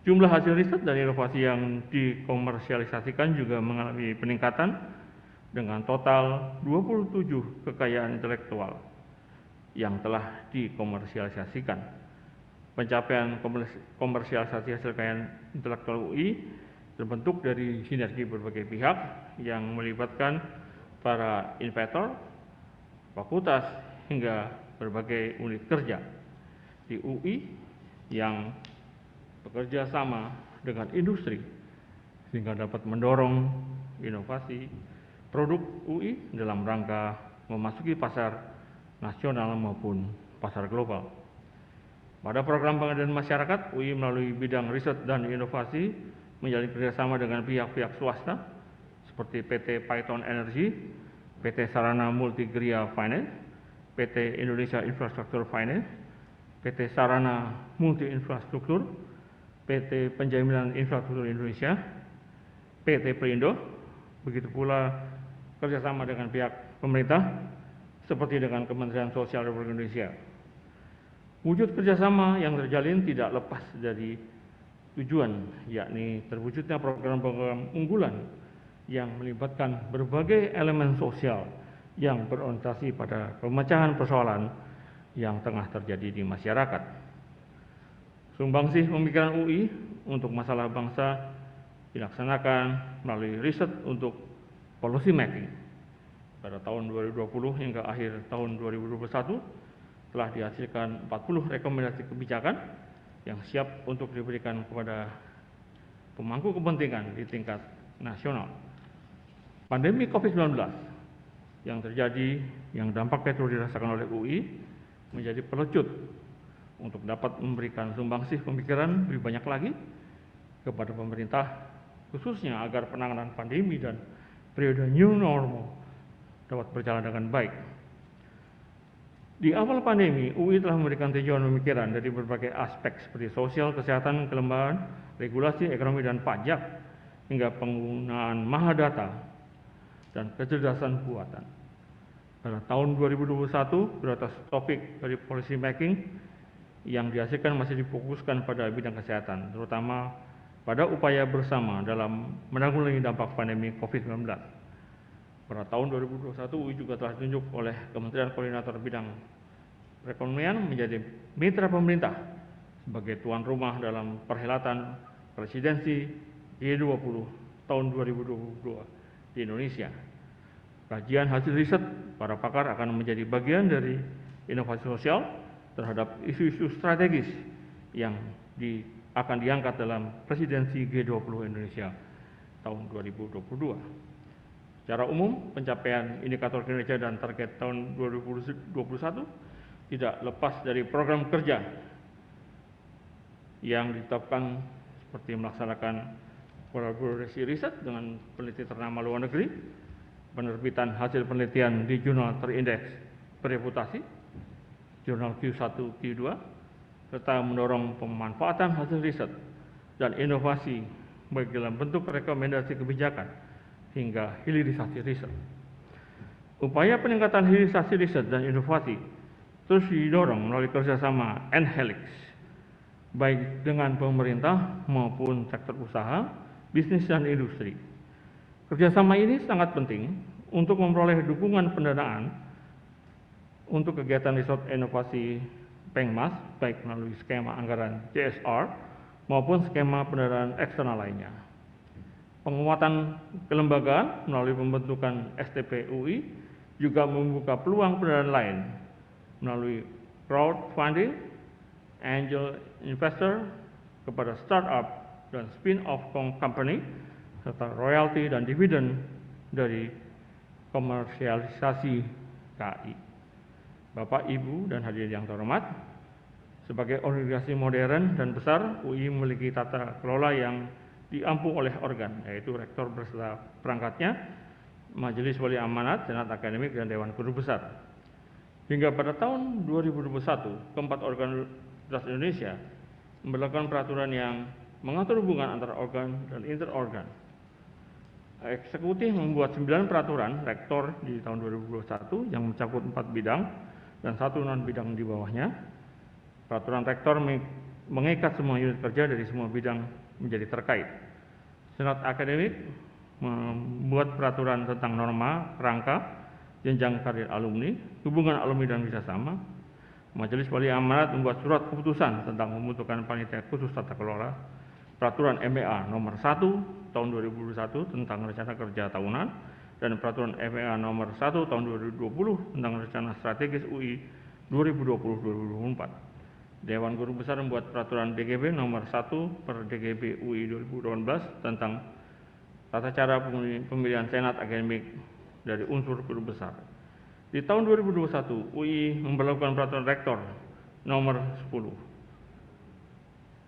Jumlah hasil riset dan inovasi yang dikomersialisasikan juga mengalami peningkatan dengan total 27 kekayaan intelektual yang telah dikomersialisasikan. Pencapaian komersialisasi hasil kekayaan intelektual UI terbentuk dari sinergi berbagai pihak yang melibatkan para investor, fakultas, hingga berbagai unit kerja di UI yang bekerja sama dengan industri sehingga dapat mendorong inovasi produk UI dalam rangka memasuki pasar nasional maupun pasar global. Pada program pengadaan masyarakat, UI melalui bidang riset dan inovasi menjalin kerjasama dengan pihak-pihak swasta seperti PT Python Energy, PT Sarana Multigria Finance, PT Indonesia Infrastructure Finance, PT Sarana Multi Infrastruktur, PT Penjaminan Infrastruktur Indonesia, PT Perindo, begitu pula kerjasama dengan pihak pemerintah seperti dengan Kementerian Sosial Republik Indonesia. Wujud kerjasama yang terjalin tidak lepas dari tujuan, yakni terwujudnya program-program unggulan yang melibatkan berbagai elemen sosial yang berorientasi pada pemecahan persoalan yang tengah terjadi di masyarakat. Sumbangsih pemikiran UI untuk masalah bangsa dilaksanakan melalui riset untuk policy making. Pada tahun 2020 hingga akhir tahun 2021 telah dihasilkan 40 rekomendasi kebijakan yang siap untuk diberikan kepada pemangku kepentingan di tingkat nasional. Pandemi COVID-19 yang terjadi, yang dampaknya terus dirasakan oleh UI, menjadi pelecut untuk dapat memberikan sumbangsih pemikiran lebih banyak lagi kepada pemerintah, khususnya agar penanganan pandemi dan periode new normal dapat berjalan dengan baik. Di awal pandemi, UI telah memberikan tinjauan pemikiran dari berbagai aspek seperti sosial, kesehatan, kelembagaan, regulasi, ekonomi, dan pajak, hingga penggunaan mahadata dan kecerdasan buatan. Pada tahun 2021, beratas topik dari policy making yang dihasilkan masih difokuskan pada bidang kesehatan, terutama pada upaya bersama dalam menanggulangi dampak pandemi COVID-19. Pada tahun 2021, UI juga telah ditunjuk oleh Kementerian Koordinator Bidang Perekonomian menjadi mitra pemerintah sebagai tuan rumah dalam perhelatan presidensi G20 tahun 2022 di Indonesia. Kajian hasil riset para pakar akan menjadi bagian dari inovasi sosial terhadap isu-isu strategis yang akan diangkat dalam presidensi G20 Indonesia tahun 2022. Secara umum, pencapaian indikator kinerja dan target tahun 2021 tidak lepas dari program kerja yang ditetapkan seperti melaksanakan kolaborasi riset dengan peneliti ternama luar negeri, penerbitan hasil penelitian di jurnal terindeks bereputasi, jurnal Q1, Q2, serta mendorong pemanfaatan hasil riset dan inovasi baik dalam bentuk rekomendasi kebijakan hingga hilirisasi riset. Upaya peningkatan hilirisasi riset dan inovasi terus didorong melalui kerjasama NHELIX, baik dengan pemerintah maupun sektor usaha, bisnis, dan industri. Kerjasama ini sangat penting untuk memperoleh dukungan pendanaan untuk kegiatan riset inovasi Pengmas, baik melalui skema anggaran CSR maupun skema pendanaan eksternal lainnya. Penguatan kelembagaan melalui pembentukan STP UI juga membuka peluang pendanaan lain melalui crowdfunding, angel investor kepada startup dan spin-off company, serta royalti dan dividen dari komersialisasi KI. Bapak, Ibu, dan hadirin yang terhormat, sebagai organisasi modern dan besar, UI memiliki tata kelola yang diampu oleh organ, yaitu rektor beserta perangkatnya, Majelis Wali Amanat, Senat Akademik, dan Dewan Guru Besar. Hingga pada tahun 2021, keempat organisasi Indonesia memberlakukan peraturan yang mengatur hubungan antara organ dan interorgan. Eksekutif membuat 9 peraturan rektor di tahun 2021 yang mencakup 4 bidang dan 1 non-bidang di bawahnya. Peraturan rektor mengikat semua unit kerja dari semua bidang menjadi terkait. Senat Akademik membuat peraturan tentang norma, kerangka, jenjang karir alumni, hubungan alumni dan kerjasama. Majelis Wali Amanat membuat surat keputusan tentang pembentukan panitia khusus tata kelola. Peraturan MEA nomor 1 tahun 2021 tentang rencana kerja tahunan dan peraturan MEA nomor 1 tahun 2020 tentang rencana strategis UI 2020-2024. Dewan Guru Besar membuat peraturan DGB nomor 1 per DGB UI 2018 tentang tata cara pemilihan Senat Akademik dari unsur guru besar. Di tahun 2021, UI memberlakukan peraturan rektor nomor 10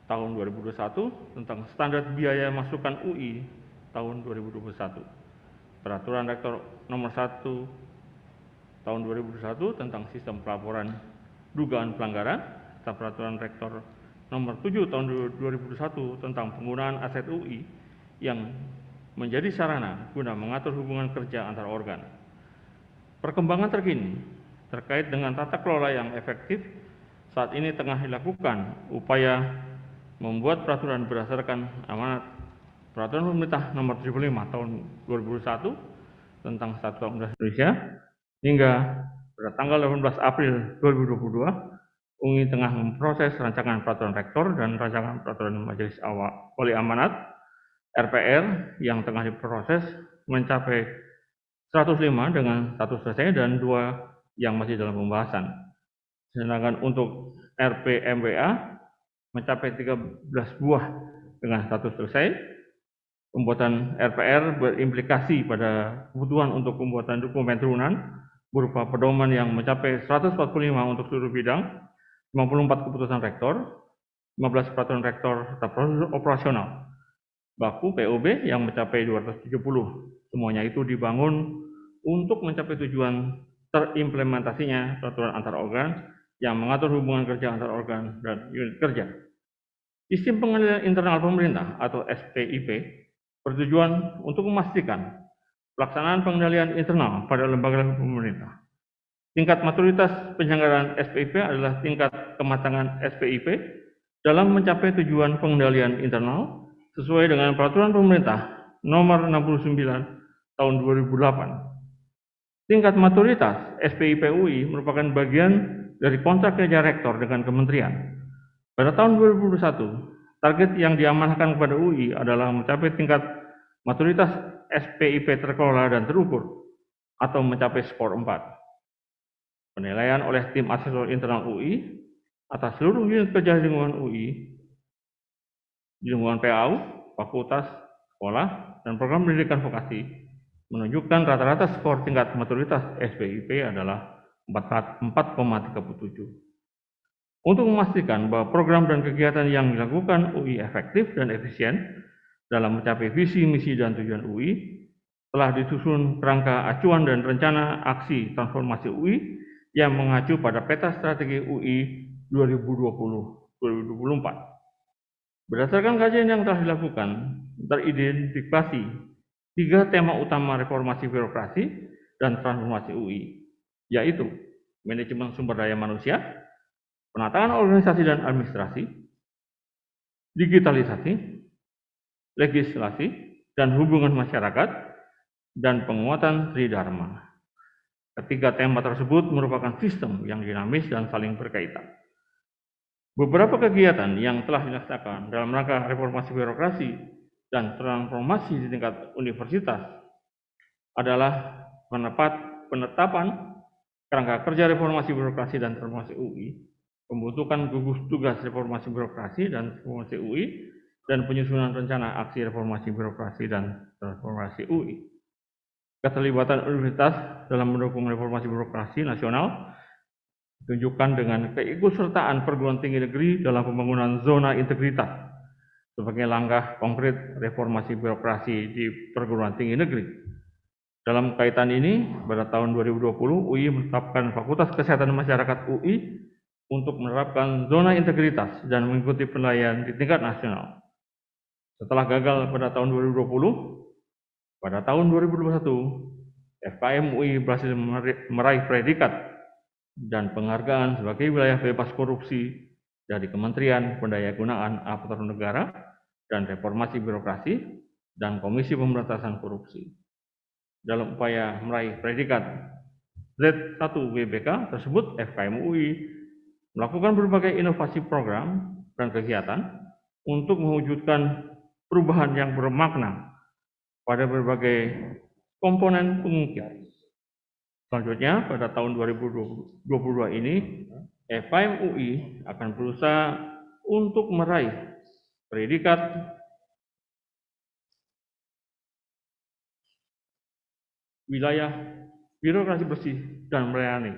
tahun 2021 tentang standar biaya masukan UI tahun 2021. Peraturan rektor nomor 1 tahun 2021 tentang sistem pelaporan dugaan pelanggaran, serta peraturan rektor nomor 7 tahun 2021 tentang penggunaan aset UI yang menjadi sarana guna mengatur hubungan kerja antar organ. Perkembangan terkini terkait dengan tata kelola yang efektif saat ini tengah dilakukan upaya membuat peraturan berdasarkan amanat Peraturan Pemerintah nomor 75 tahun 2001 tentang Statuta Undang-Undang Indonesia hingga pada tanggal 18 April 2022 UI tengah memproses rancangan peraturan rektor dan rancangan peraturan Majelis Wali Amanat RPR yang tengah diproses mencapai 105 dengan 1 selesai dan 2 yang masih dalam pembahasan. Sedangkan untuk RPMWA mencapai 13 buah dengan 1 selesai. Pembuatan RPR berimplikasi pada kebutuhan untuk pembuatan dokumen turunan berupa pedoman yang mencapai 145 untuk seluruh bidang, 54 keputusan rektor, 15 peraturan rektor serta prosedur operasional. Baku POB yang mencapai 270. Semuanya itu dibangun untuk mencapai tujuan terimplementasinya peraturan antar organ yang mengatur hubungan kerja antar organ dan unit kerja. Sistem pengendalian internal pemerintah atau SPIP bertujuan untuk memastikan pelaksanaan pengendalian internal pada lembaga pemerintah. Tingkat maturitas penyelenggaraan SPIP adalah tingkat kematangan SPIP dalam mencapai tujuan pengendalian internal sesuai dengan peraturan pemerintah nomor 69 tahun 2008. Tingkat maturitas SPIP UI merupakan bagian dari kontrak kerja rektor dengan kementerian. Pada tahun 2021, target yang diamanahkan kepada UI adalah mencapai tingkat maturitas SPIP terkelola dan terukur atau mencapai skor 4. Penilaian oleh tim asesor internal UI atas seluruh unit kerja lingkungan UI, di lingkungan PAU, fakultas, sekolah, dan program pendidikan vokasi menunjukkan rata-rata skor tingkat maturitas SPIP adalah 4,37. Untuk memastikan bahwa program dan kegiatan yang dilakukan UI efektif dan efisien dalam mencapai visi, misi, dan tujuan UI, telah disusun kerangka acuan dan rencana aksi transformasi UI yang mengacu pada peta strategi UI 2020-2024. Berdasarkan kajian yang telah dilakukan, teridentifikasi 3 tema utama reformasi birokrasi dan transformasi UI, yaitu manajemen sumber daya manusia, penataan organisasi dan administrasi, digitalisasi, legislasi, dan hubungan masyarakat, dan penguatan Tridharma. Ketiga tema tersebut merupakan sistem yang dinamis dan saling berkaitan. Beberapa kegiatan yang telah dilaksanakan dalam rangka reformasi birokrasi dan transformasi di tingkat universitas adalah penetapan kerangka kerja reformasi birokrasi dan transformasi UI, pembentukan gugus tugas reformasi birokrasi dan transformasi UI, dan penyusunan rencana aksi reformasi birokrasi dan transformasi UI. Keterlibatan universitas dalam mendukung reformasi birokrasi nasional ditunjukkan dengan keikutsertaan perguruan tinggi negeri dalam pembangunan zona integritas sebagai langkah konkret reformasi birokrasi di perguruan tinggi negeri. Dalam kaitan ini, pada tahun 2020, UI menetapkan Fakultas Kesehatan Masyarakat UI untuk menerapkan zona integritas dan mengikuti penilaian di tingkat nasional. Setelah gagal pada tahun 2020, pada tahun 2021, FKM UI berhasil meraih predikat dan penghargaan sebagai wilayah bebas korupsi dari Kementerian Pendayagunaan Aparatur Negara dan Reformasi Birokrasi dan Komisi Pemberantasan Korupsi. Dalam upaya meraih predikat Z1 WBK tersebut, FKM UI melakukan berbagai inovasi program dan kegiatan untuk mewujudkan perubahan yang bermakna pada berbagai komponen pengungkit. Selanjutnya, pada tahun 2022 ini, FKM UI akan berusaha untuk meraih predikat wilayah birokrasi bersih dan melayani.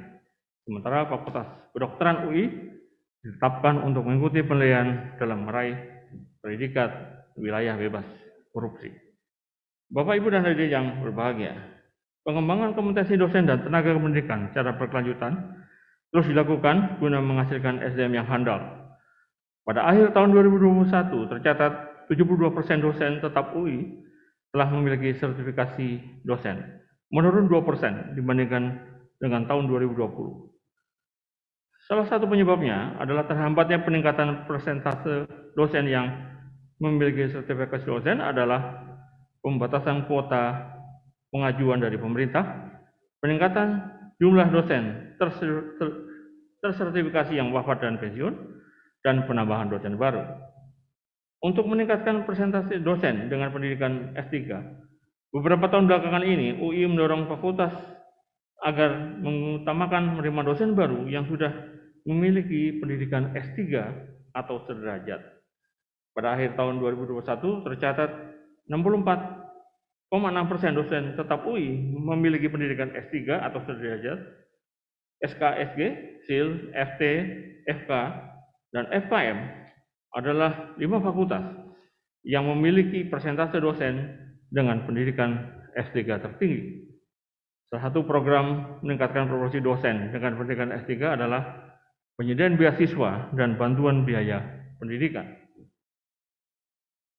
Sementara Fakultas Kedokteran UI ditetapkan untuk mengikuti penilaian dalam meraih predikat wilayah bebas korupsi. Bapak, Ibu, dan hadirin yang berbahagia, pengembangan kompetensi dosen dan tenaga pendidikan secara berkelanjutan terus dilakukan guna menghasilkan SDM yang handal. Pada akhir tahun 2021 tercatat 72% dosen tetap UI telah memiliki sertifikasi dosen, menurun 2% dibandingkan dengan tahun 2020. Salah satu penyebabnya adalah terhambatnya peningkatan persentase dosen yang memiliki sertifikasi dosen adalah pembatasan kuota pengajuan dari pemerintah, peningkatan jumlah dosen tersertifikasi yang wafat dan pensiun, dan penambahan dosen baru. Untuk meningkatkan persentase dosen dengan pendidikan S3, beberapa tahun belakangan ini UI mendorong fakultas agar mengutamakan menerima dosen baru yang sudah memiliki pendidikan S3 atau sederajat. Pada akhir tahun 2021 tercatat 64,5% dosen tetap UI memiliki pendidikan S3 atau sederajat, SKSG, SIL, FT, FK, dan FKM adalah 5 fakultas yang memiliki persentase dosen dengan pendidikan S3 tertinggi. Salah satu program meningkatkan proporsi dosen dengan pendidikan S3 adalah penyediaan beasiswa dan bantuan biaya pendidikan.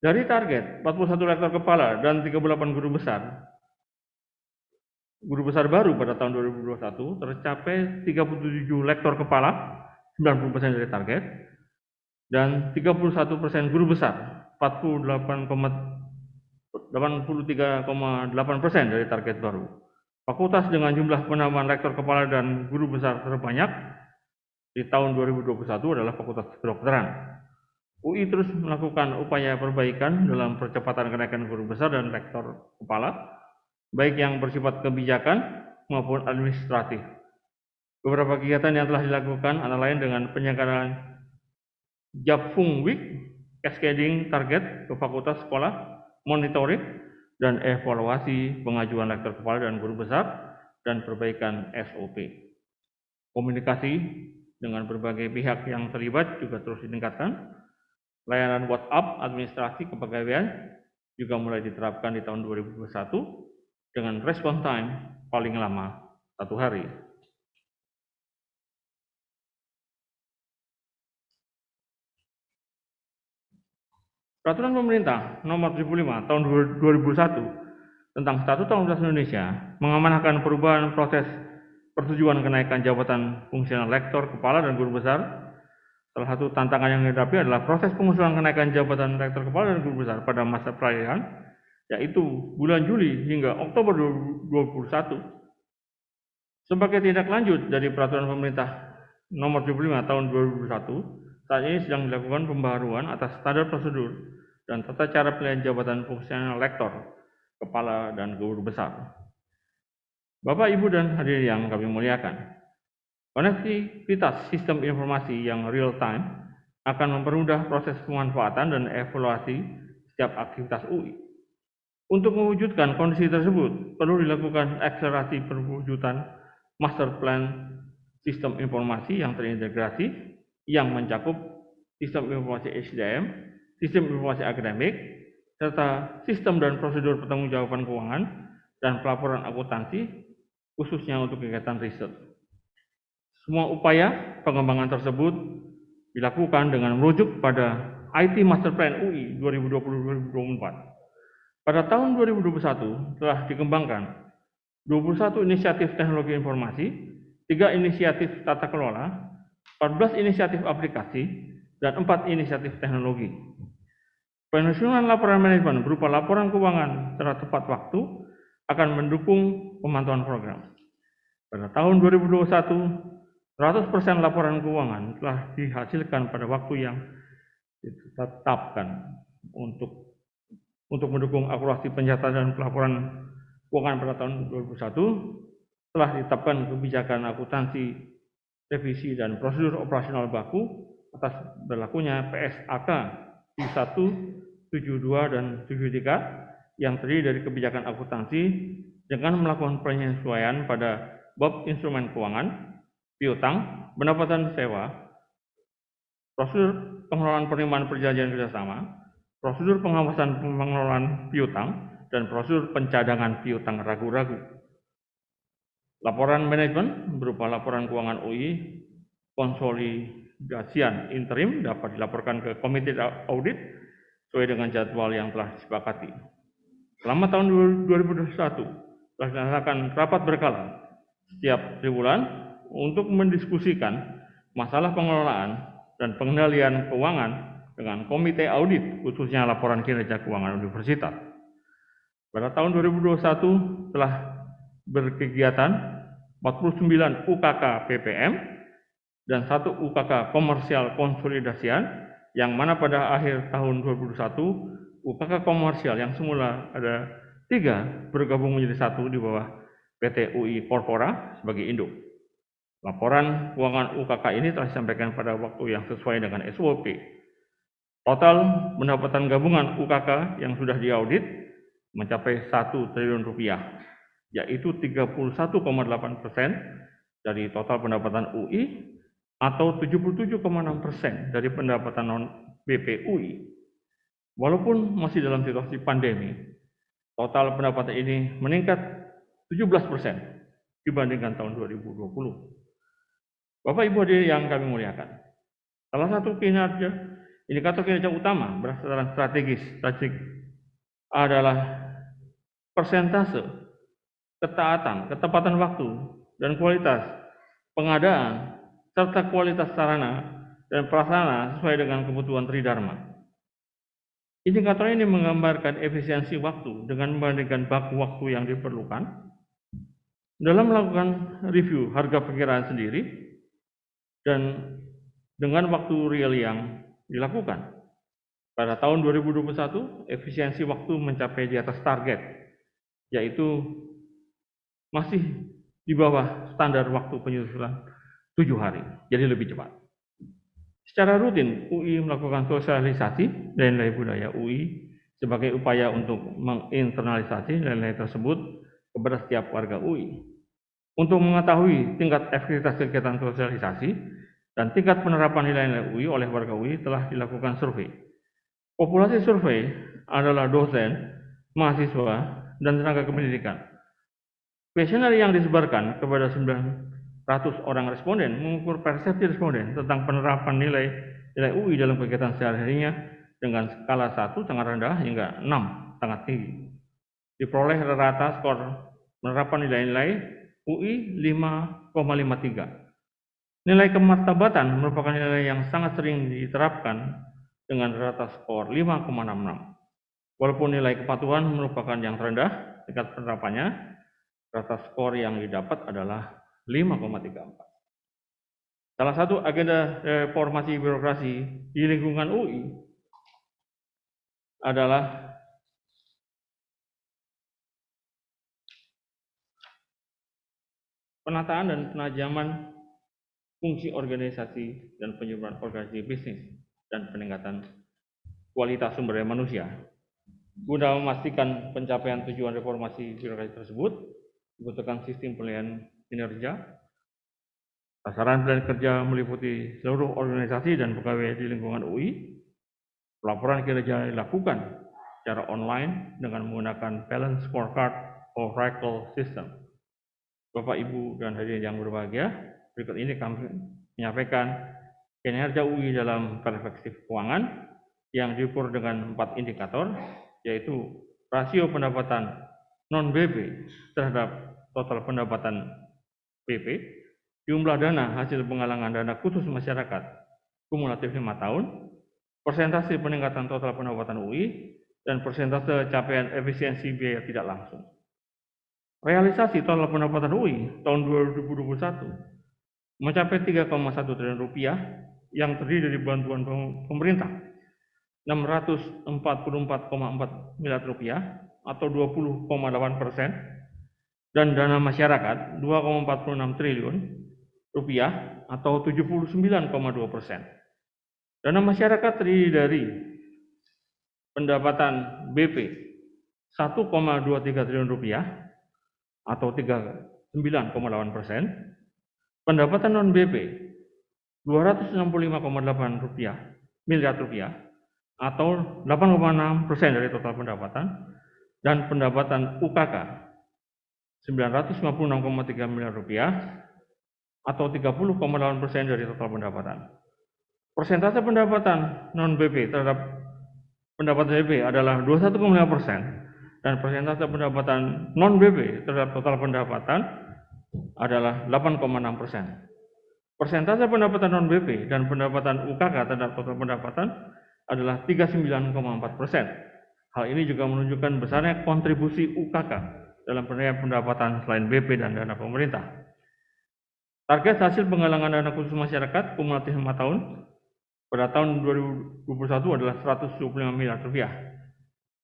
Dari target 41 rektor kepala dan 38 guru besar baru pada tahun 2021 tercapai 37 lektor kepala, 90% dari target, dan 31% guru besar, 83,8% dari target baru. Fakultas dengan jumlah penambahan rektor kepala dan guru besar terbanyak di tahun 2021 adalah Fakultas Kedokteran. UI terus melakukan upaya perbaikan dalam percepatan kenaikan guru besar dan rektor kepala, baik yang bersifat kebijakan maupun administratif. Beberapa kegiatan yang telah dilakukan antara lain dengan penyelenggaraan Japfung Week, cascading target ke fakultas sekolah, monitoring, dan evaluasi pengajuan rektor kepala dan guru besar, dan perbaikan SOP. Komunikasi dengan berbagai pihak yang terlibat juga terus ditingkatkan. Layanan WhatsApp administrasi kepegawaian juga mulai diterapkan di tahun 2021 dengan respon time paling lama 1 hari. Peraturan Pemerintah Nomor 75 Tahun 2001 tentang Statuta Universitas Indonesia mengamanahkan perubahan proses persetujuan kenaikan jabatan fungsional rektor, kepala, dan guru besar. Salah satu tantangan yang dihadapi adalah proses pengusulan kenaikan jabatan rektor, kepala, dan guru besar pada masa peralihan, yaitu bulan Juli hingga Oktober 2021. Sebagai tindak lanjut dari Peraturan Pemerintah Nomor 75 Tahun 2001, saat ini sedang dilakukan pembaharuan atas standar prosedur dan tata cara pilihan jabatan fungsional rektor, kepala, dan guru besar. Bapak, Ibu, dan hadirin yang kami muliakan, konektivitas sistem informasi yang real time akan mempermudah proses pemanfaatan dan evaluasi setiap aktivitas UI. Untuk mewujudkan kondisi tersebut, perlu dilakukan akselerasi perwujudan master plan sistem informasi yang terintegrasi yang mencakup sistem informasi SDM, sistem informasi akademik, serta sistem dan prosedur pertanggungjawaban keuangan dan pelaporan akuntansi, khususnya untuk kegiatan riset. Semua upaya pengembangan tersebut dilakukan dengan merujuk pada IT Master Plan UI 2020-2024. Pada tahun 2021 telah dikembangkan 21 inisiatif teknologi informasi, 3 inisiatif tata kelola, 14 inisiatif aplikasi, dan 4 inisiatif teknologi. Penyusunan laporan manajemen berupa laporan keuangan secara tepat waktu akan mendukung pemantauan program. Pada tahun 2021, 100% laporan keuangan telah dihasilkan pada waktu yang ditetapkan untuk mendukung akurasi pencatatan dan pelaporan keuangan pada tahun 2021. Telah ditetapkan kebijakan akuntansi, revisi, dan prosedur operasional baku atas berlakunya PSAK 1, 72, dan 73 yang terdiri dari kebijakan akuntansi dengan melakukan penyesuaian pada bab instrumen keuangan, piutang, pendapatan sewa, prosedur pengelolaan penerimaan perjanjian kerjasama, prosedur pengawasan pengelolaan piutang, dan prosedur pencadangan piutang ragu-ragu. Laporan manajemen berupa laporan keuangan UI konsolidasian interim dapat dilaporkan ke komite audit sesuai dengan jadwal yang telah disepakati. Selama tahun 2021 telah dilaksanakan rapat berkala setiap triwulan untuk mendiskusikan masalah pengelolaan dan pengendalian keuangan dengan komite audit, khususnya laporan kinerja keuangan universitas. Pada tahun 2021 telah berkegiatan 49 UKK PPM dan 1 UKK komersial konsolidasian, yang mana pada akhir tahun 2021 UKK komersial yang semula ada 3 bergabung menjadi 1 di bawah PT UI Corpora sebagai induk. Laporan keuangan UKK ini telah disampaikan pada waktu yang sesuai dengan SOP. Total pendapatan gabungan UKK yang sudah diaudit mencapai 1 triliun rupiah, yaitu 31,8% dari total pendapatan UI atau 77,6% dari pendapatan non-BP UI. Walaupun masih dalam situasi pandemi, total pendapatan ini meningkat 17% dibandingkan tahun 2020. Bapak Ibu hadirin yang kami muliakan, salah satu indikator kinerja utama berdasarkan strategik adalah persentase ketaatan, ketepatan waktu, dan kualitas pengadaan serta kualitas sarana dan prasarana sesuai dengan kebutuhan Tridharma. Indikator ini menggambarkan efisiensi waktu dengan membandingkan baku waktu yang diperlukan dalam melakukan review harga perkiraan sendiri dan dengan waktu real yang dilakukan. Pada tahun 2021, efisiensi waktu mencapai di atas target, yaitu masih di bawah standar waktu penyusulan 7 hari, jadi lebih cepat. Secara rutin, UI melakukan sosialisasi nilai-nilai budaya UI sebagai upaya untuk menginternalisasi nilai-nilai tersebut kepada setiap warga UI. Untuk mengetahui tingkat efektivitas kegiatan sosialisasi dan tingkat penerapan nilai-nilai UI oleh warga UI telah dilakukan survei. Populasi survei adalah dosen, mahasiswa, dan tenaga kependidikan. Kuesioner yang disebarkan kepada 900 orang responden mengukur persepsi responden tentang penerapan nilai UI dalam kegiatan sehari-harinya dengan skala 1 sangat rendah hingga 6 sangat tinggi. Diperoleh rata skor penerapan nilai-nilai UI 5,53. Nilai kemartabatan merupakan nilai yang sangat sering diterapkan dengan rata skor 5,66. Walaupun nilai kepatuhan merupakan yang terendah, tingkat penerapannya, rata skor yang didapat adalah 5,34. Salah satu agenda reformasi birokrasi di lingkungan UI adalah penataan dan penajaman fungsi organisasi dan penyempurnaan organisasi bisnis dan peningkatan kualitas sumber daya manusia. Guna memastikan pencapaian tujuan reformasi birokrasi tersebut, dibutuhkan sistem penilaian kinerja. Sasaran penilaian kerja meliputi seluruh organisasi dan pegawai di lingkungan UI. Pelaporan kinerja dilakukan secara online dengan menggunakan Balanced Scorecard Oracle System. Bapak, Ibu, dan hadirin yang berbahagia, berikut ini kami menyampaikan kinerja UI dalam perspektif keuangan yang diukur dengan 4 indikator, yaitu rasio pendapatan non-BP terhadap total pendapatan BP, jumlah dana hasil penggalangan dana khusus masyarakat kumulatif 5 tahun, persentase peningkatan total pendapatan UI, dan persentase capaian efisiensi biaya tidak langsung. Realisasi total pendapatan UI tahun 2021 mencapai 3,1 triliun rupiah yang terdiri dari bantuan pemerintah 644,4 miliar rupiah atau 20,8% dan dana masyarakat 2,46 triliun rupiah atau 79,2%. Dana masyarakat terdiri dari pendapatan BP 1,23 triliun rupiah atau 39,8%, pendapatan non BP 265,8 miliar rupiah atau 8,6% dari total pendapatan, dan pendapatan UKK 956,3 miliar rupiah atau 30,8% dari total pendapatan. Persentase pendapatan non BP terhadap pendapatan BP adalah 21,5%. Dan persentase pendapatan non-BP terhadap total pendapatan adalah 8,6%. Persentase pendapatan non-BP dan pendapatan UKK terhadap total pendapatan adalah 39,4%. Hal ini juga menunjukkan besarnya kontribusi UKK dalam penilaian pendapatan selain BP dan dana pemerintah. Target hasil penggalangan dana khusus masyarakat kumulatif 5 tahun pada tahun 2021 adalah 125 miliar rupiah.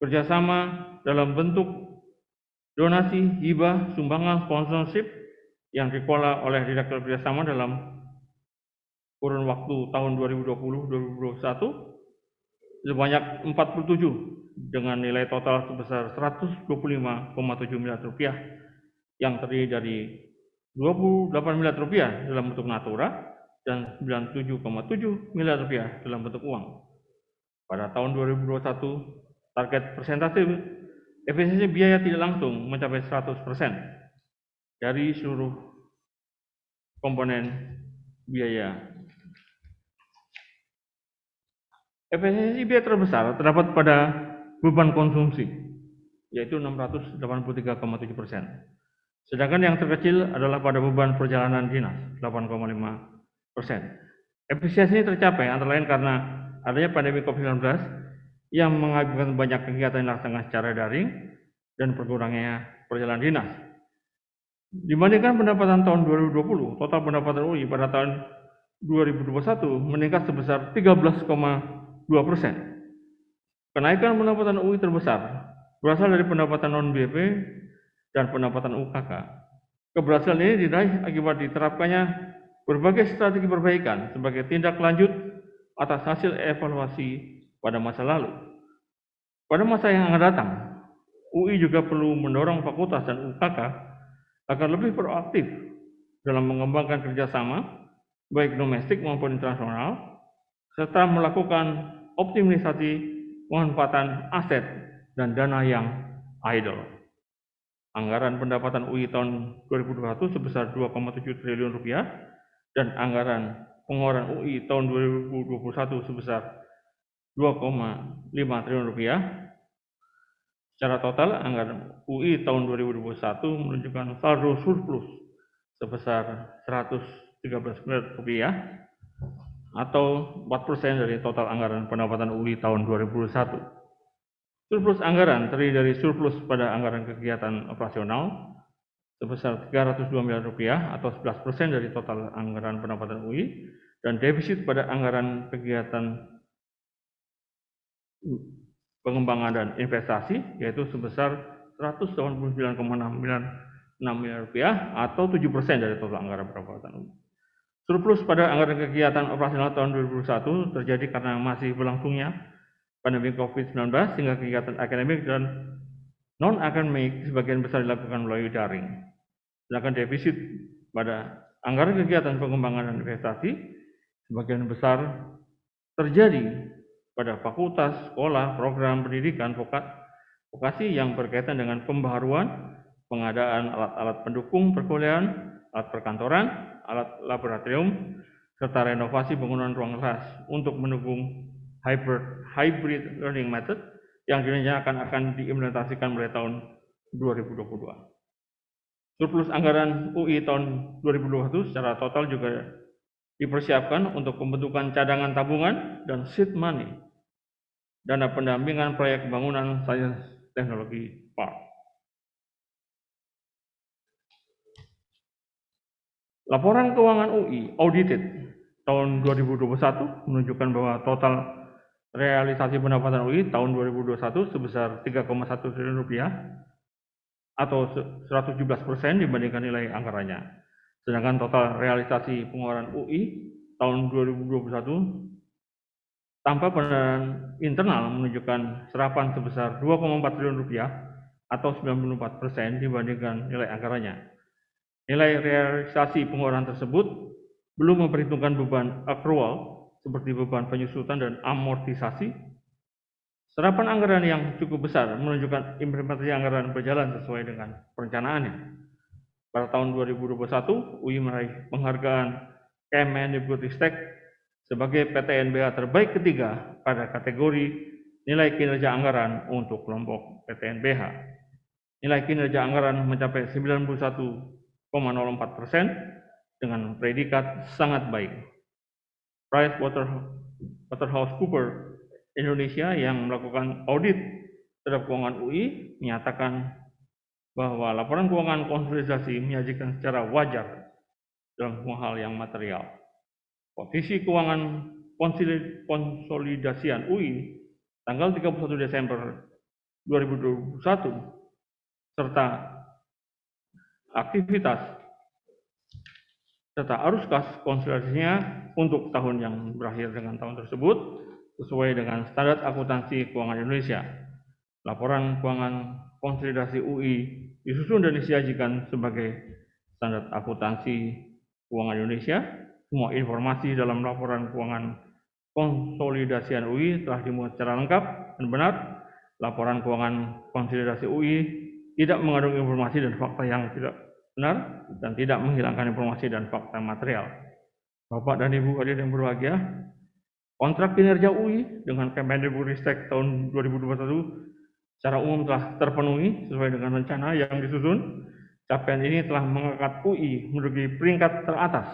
Kerjasama dalam bentuk donasi, hibah, sumbangan, sponsorship yang dikelola oleh Direktur Kerjasama dalam kurun waktu tahun 2020-2021 sebanyak 47 dengan nilai total sebesar 125,7 miliar rupiah yang terdiri dari 28 miliar rupiah dalam bentuk natura dan 97,7 miliar rupiah dalam bentuk uang. Pada tahun 2021, target persentase efisiensi biaya tidak langsung mencapai 100% dari seluruh komponen biaya. Efisiensi biaya terbesar terdapat pada beban konsumsi, yaitu 683,7%. Sedangkan yang terkecil adalah pada beban perjalanan dinas, 8,5%. Efisiensi ini tercapai antara lain karena adanya pandemi COVID-19 yang mengakibatkan banyak kegiatan yang dilaksanakan secara daring dan berkurangnya perjalanan dinas. Dibandingkan pendapatan tahun 2020, total pendapatan UI pada tahun 2021 meningkat sebesar 13,2%. Kenaikan pendapatan UI terbesar berasal dari pendapatan non-BEP dan pendapatan UKK. Keberhasilan ini diraih akibat diterapkannya berbagai strategi perbaikan sebagai tindak lanjut atas hasil evaluasi pada masa lalu. Pada masa yang akan datang, UI juga perlu mendorong fakultas dan UKK agar lebih proaktif dalam mengembangkan kerjasama baik domestik maupun internasional, serta melakukan optimisasi pemanfaatan aset dan dana yang idle. Anggaran pendapatan UI tahun 2021 sebesar 2,7 triliun rupiah dan anggaran pengeluaran UI tahun 2021 sebesar 2,5 triliun rupiah. Secara total, anggaran UI tahun 2021 menunjukkan saldo surplus sebesar 113 miliar rupiah atau 4% dari total anggaran pendapatan UI tahun 2021. Surplus anggaran terdiri dari surplus pada anggaran kegiatan operasional sebesar 302 miliar rupiah atau 11% dari total anggaran pendapatan UI dan defisit pada anggaran kegiatan pengembangan dan investasi yaitu sebesar 189,6 miliar rupiah atau 7% dari total anggaran pendapatan UI. Surplus pada anggaran kegiatan operasional tahun 2021 terjadi karena masih berlangsungnya pandemi COVID-19 sehingga kegiatan akademik dan non-akademik sebagian besar dilakukan melalui daring. Sedangkan defisit pada anggaran kegiatan pengembangan dan investasi sebagian besar terjadi pada fakultas, sekolah, program pendidikan, vokasi yang berkaitan dengan pembaharuan, pengadaan alat-alat pendukung perkuliahan, alat perkantoran, alat laboratorium, serta renovasi bangunan ruang kelas untuk mendukung hybrid learning method yang direncanakan akan diimplementasikan mulai tahun 2022. Surplus anggaran UI tahun 2021 secara total juga dipersiapkan untuk pembentukan cadangan tabungan dan seed money, dana pendampingan proyek pembangunan sains teknologi park. Laporan keuangan UI audited tahun 2021 menunjukkan bahwa total realisasi pendapatan UI tahun 2021 sebesar 3,1 triliun rupiah atau 117% dibandingkan nilai anggarannya. Sedangkan total realisasi pengeluaran UI tahun 2021 tanpa pendanaan internal menunjukkan serapan sebesar 2,4 triliun rupiah atau 94% dibandingkan nilai anggarannya. Nilai realisasi pengeluaran tersebut belum memperhitungkan beban accrual seperti beban penyusutan dan amortisasi. Serapan anggaran yang cukup besar menunjukkan implementasi anggaran berjalan sesuai dengan perencanaannya. Pada tahun 2021, UI meraih penghargaan Kemendikbudristek sebagai PTNBH terbaik ketiga pada kategori nilai kinerja anggaran untuk kelompok PTNBH. Nilai kinerja anggaran mencapai 91,04% dengan predikat sangat baik. PricewaterhouseCoopers Indonesia yang melakukan audit terhadap keuangan UI menyatakan bahwa laporan keuangan konsolidasi menyajikan secara wajar dalam semua hal yang material. Posisi keuangan konsolidasian UI tanggal 31 Desember 2021 serta aktivitas serta arus kas konsolidasinya untuk tahun yang berakhir dengan tahun tersebut sesuai dengan standar akuntansi keuangan Indonesia. Laporan keuangan konsolidasi UI disusun dan disajikan sebagai standar akuntansi keuangan Indonesia. Semua informasi dalam laporan keuangan konsolidasian UI telah dimuat secara lengkap dan benar. Laporan keuangan konsolidasi UI tidak mengandung informasi dan fakta yang tidak benar dan tidak menghilangkan informasi dan fakta material. Bapak dan Ibu hadirin yang berbahagia, kontrak kinerja UI dengan Kemendikbudristek tahun 2021 secara umum telah terpenuhi sesuai dengan rencana yang disusun. Capaian ini telah mengangkat UI menduduki peringkat teratas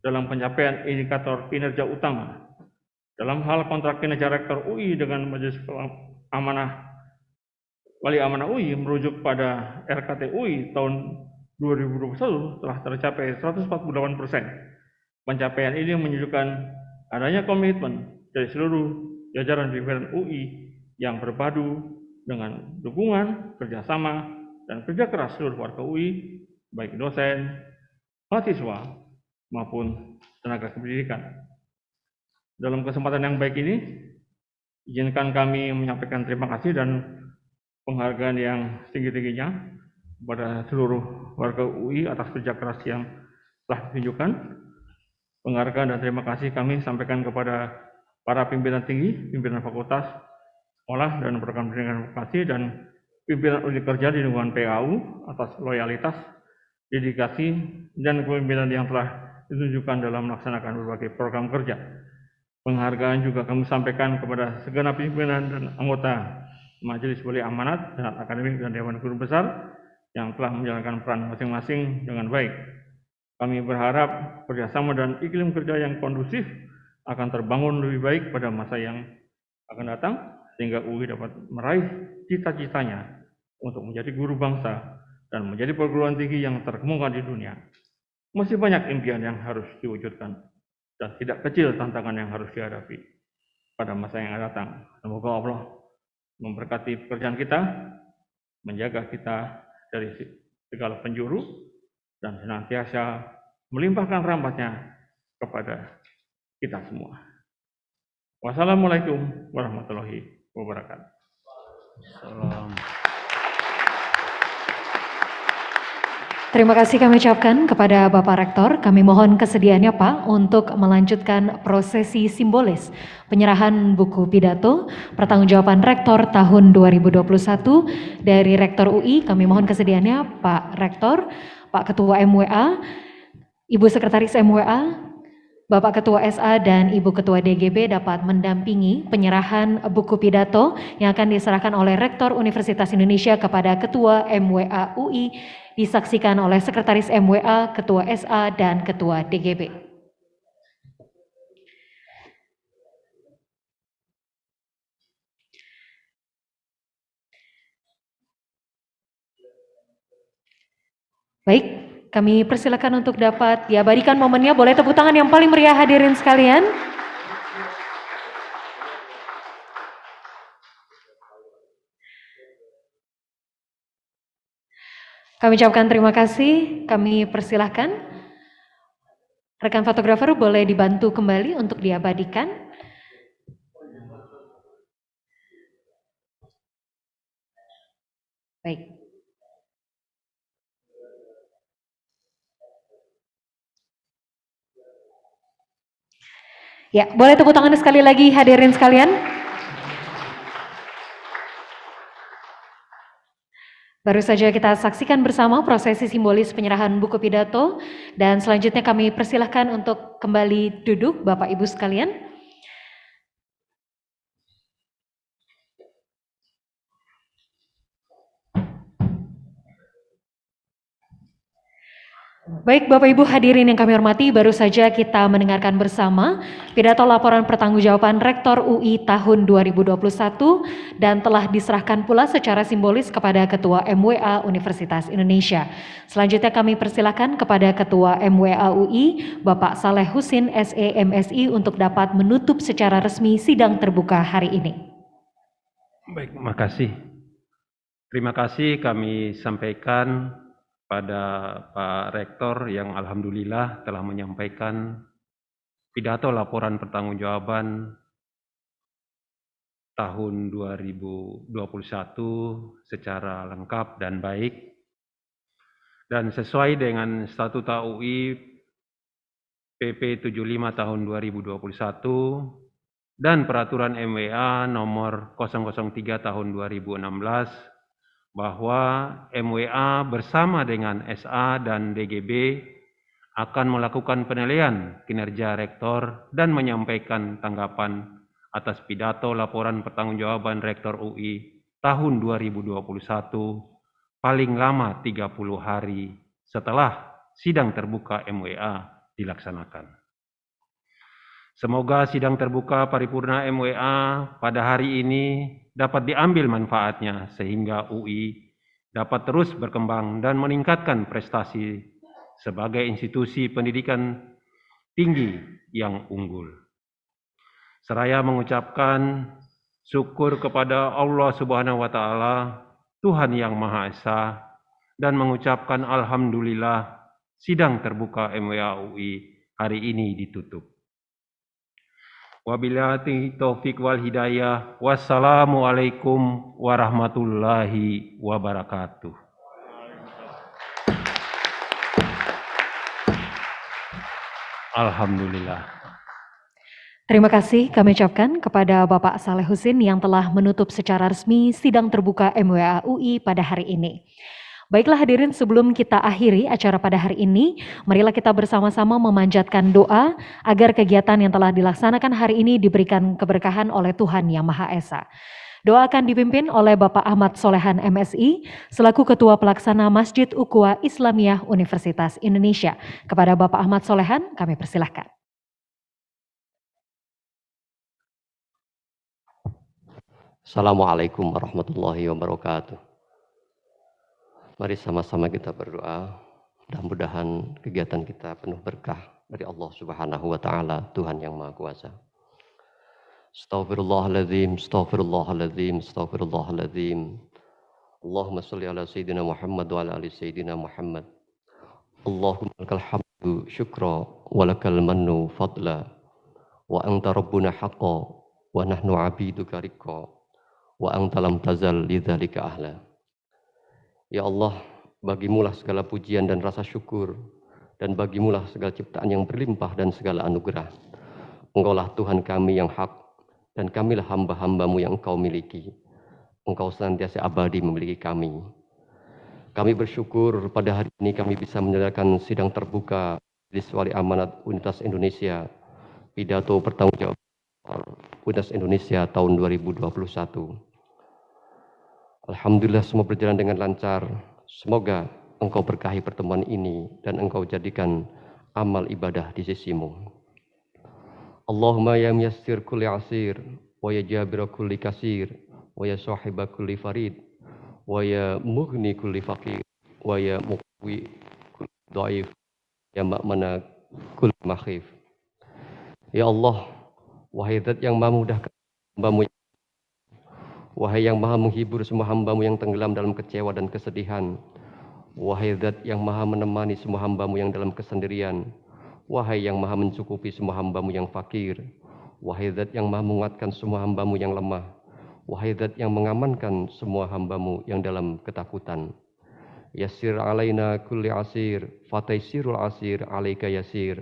dalam pencapaian indikator kinerja utama. Dalam hal kontrak kinerja Rektor UI dengan Majelis Wali Amanah UI merujuk pada RKT UI tahun 2021 telah tercapai 148%. Pencapaian ini menunjukkan adanya komitmen dari seluruh jajaran pimpinan UI yang berpadu dengan dukungan, kerjasama, dan kerja keras seluruh warga UI, baik dosen, mahasiswa, maupun tenaga kependidikan. Dalam kesempatan yang baik ini, izinkan kami menyampaikan terima kasih dan penghargaan yang setinggi-tingginya kepada seluruh warga UI atas kerja keras yang telah ditunjukkan. Penghargaan dan terima kasih kami sampaikan kepada para pimpinan tinggi, pimpinan fakultas, sekolah dan program pendidikan vokasi dan pimpinan unit kerja di lingkungan PAU atas loyalitas, dedikasi, dan kepemimpinan yang telah ditunjukkan dalam melaksanakan berbagai program kerja. Penghargaan juga kami sampaikan kepada segenap pimpinan dan anggota Majelis Wali Amanat, Senat Akademik, dan Dewan Guru Besar yang telah menjalankan peran masing-masing dengan baik. Kami berharap kerjasama dan iklim kerja yang kondusif akan terbangun lebih baik pada masa yang akan datang, sehingga UI dapat meraih cita-citanya untuk menjadi guru bangsa dan menjadi perguruan tinggi yang terkemuka di dunia. Masih banyak impian yang harus diwujudkan dan tidak kecil tantangan yang harus dihadapi pada masa yang akan datang. Semoga Allah memberkati pekerjaan kita, menjaga kita dari segala penjuru, dan senantiasa melimpahkan rahmat-Nya kepada kita semua. Wassalamualaikum warahmatullahi wabarakatuh. Salam. Terima kasih kami ucapkan kepada Bapak Rektor. Kami mohon kesediaannya Pak untuk melanjutkan prosesi simbolis penyerahan buku pidato pertanggungjawaban Rektor tahun 2021 dari Rektor UI. Kami mohon kesediaannya Pak Rektor, Pak Ketua MWA, Ibu Sekretaris MWA, Bapak Ketua SA dan Ibu Ketua DGB dapat mendampingi penyerahan buku pidato yang akan diserahkan oleh Rektor Universitas Indonesia kepada Ketua MWA UI, disaksikan oleh Sekretaris MWA, Ketua SA, dan Ketua DGB. Baik, kami persilakan untuk dapat diabadikan momennya. Boleh tepuk tangan yang paling meriah hadirin sekalian. Kami ucapkan terima kasih. Kami persilahkan rekan fotografer boleh dibantu kembali untuk diabadikan. Baik. Ya, boleh tepuk tangan sekali lagi hadirin sekalian. Baru saja kita saksikan bersama prosesi simbolis penyerahan buku pidato dan selanjutnya kami persilahkan untuk kembali duduk Bapak Ibu sekalian. Baik Bapak Ibu hadirin yang kami hormati, baru saja kita mendengarkan bersama pidato laporan pertanggungjawaban Rektor UI tahun 2021 dan telah diserahkan pula secara simbolis kepada Ketua MWA Universitas Indonesia. Selanjutnya kami persilakan kepada Ketua MWA UI, Bapak Saleh Husin SE MSI untuk dapat menutup secara resmi sidang terbuka hari ini. Baik, makasih. Terima kasih kami sampaikan pada Pak Rektor yang alhamdulillah telah menyampaikan pidato laporan pertanggungjawaban tahun 2021 secara lengkap dan baik dan sesuai dengan Statuta UI PP 75 tahun 2021 dan Peraturan MWA nomor 003 tahun 2016 bahwa MWA bersama dengan SA dan DGB akan melakukan penilaian kinerja rektor dan menyampaikan tanggapan atas pidato laporan pertanggungjawaban Rektor UI tahun 2021 paling lama 30 hari setelah sidang terbuka MWA dilaksanakan. Semoga sidang terbuka paripurna MWA pada hari ini dapat diambil manfaatnya sehingga UI dapat terus berkembang dan meningkatkan prestasi sebagai institusi pendidikan tinggi yang unggul. Seraya mengucapkan syukur kepada Allah Subhanahu wa Ta'ala, Tuhan yang Maha Esa, dan mengucapkan alhamdulillah sidang terbuka MWA UI hari ini ditutup. Wabillahi taufik wal hidayah. Wassalamualaikum warahmatullahi wabarakatuh. Alhamdulillah. Terima kasih kami ucapkan kepada Bapak Saleh Husin yang telah menutup secara resmi sidang terbuka MWA UI pada hari ini. Baiklah hadirin, sebelum kita akhiri acara pada hari ini, marilah kita bersama-sama memanjatkan doa agar kegiatan yang telah dilaksanakan hari ini diberikan keberkahan oleh Tuhan Yang Maha Esa. Doa akan dipimpin oleh Bapak Ahmad Solehan MSI selaku Ketua Pelaksana Masjid Ukhuwah Islamiyah Universitas Indonesia. Kepada Bapak Ahmad Solehan kami persilahkan. Assalamualaikum warahmatullahi wabarakatuh. Mari sama-sama kita berdoa, mudah-mudahan kegiatan kita penuh berkah dari Allah Subhanahu wa Ta'ala, Tuhan yang Maha Kuasa. Astaghfirullahaladzim, astaghfirullahaladzim, astaghfirullahaladzim. Allahumma salli ala Sayyidina Muhammad wa ala ali Sayyidina Muhammad. Allahumma lakal hamdu syukra wa lakal mannu fadla wa anta rabbuna haqqa wa nahnu abiduka riqqa wa anta lam tazal lidzalika ahla. Ya Allah, bagimulah segala pujian dan rasa syukur, dan bagimulah segala ciptaan yang berlimpah dan segala anugerah. Engkaulah Tuhan kami yang hak, dan kamilah hamba-hambamu yang Engkau miliki. Engkau senantiasa abadi memiliki kami. Kami bersyukur pada hari ini kami bisa menjalankan sidang terbuka di Wali Amanat Universitas Indonesia, pidato pertanggungjawaban Universitas Indonesia tahun 2021. Alhamdulillah semua berjalan dengan lancar. Semoga Engkau berkahi pertemuan ini dan Engkau jadikan amal ibadah di sisimu. Allahumma ya muyassir kulli asir, wa ya jabira kulli kasir, wa ya sahiba kulli farid, wa ya mughni kulli faqir, wa ya muqwi kulli dhaif, ya ma'mana kulli makhif. Ya Allah, wahai Zat yang maha mudahkan hamba-Mu, wahai yang maha menghibur semua hamba-Mu yang tenggelam dalam kecewa dan kesedihan, wahai Zat yang maha menemani semua hamba-Mu yang dalam kesendirian, wahai yang maha mencukupi semua hamba-Mu yang fakir, wahai Zat yang maha menguatkan semua hamba-Mu yang lemah, wahai Zat yang mengamankan semua hamba-Mu yang dalam ketakutan. Yassir alaina kulli asir, fataisirul asir alaika yasir.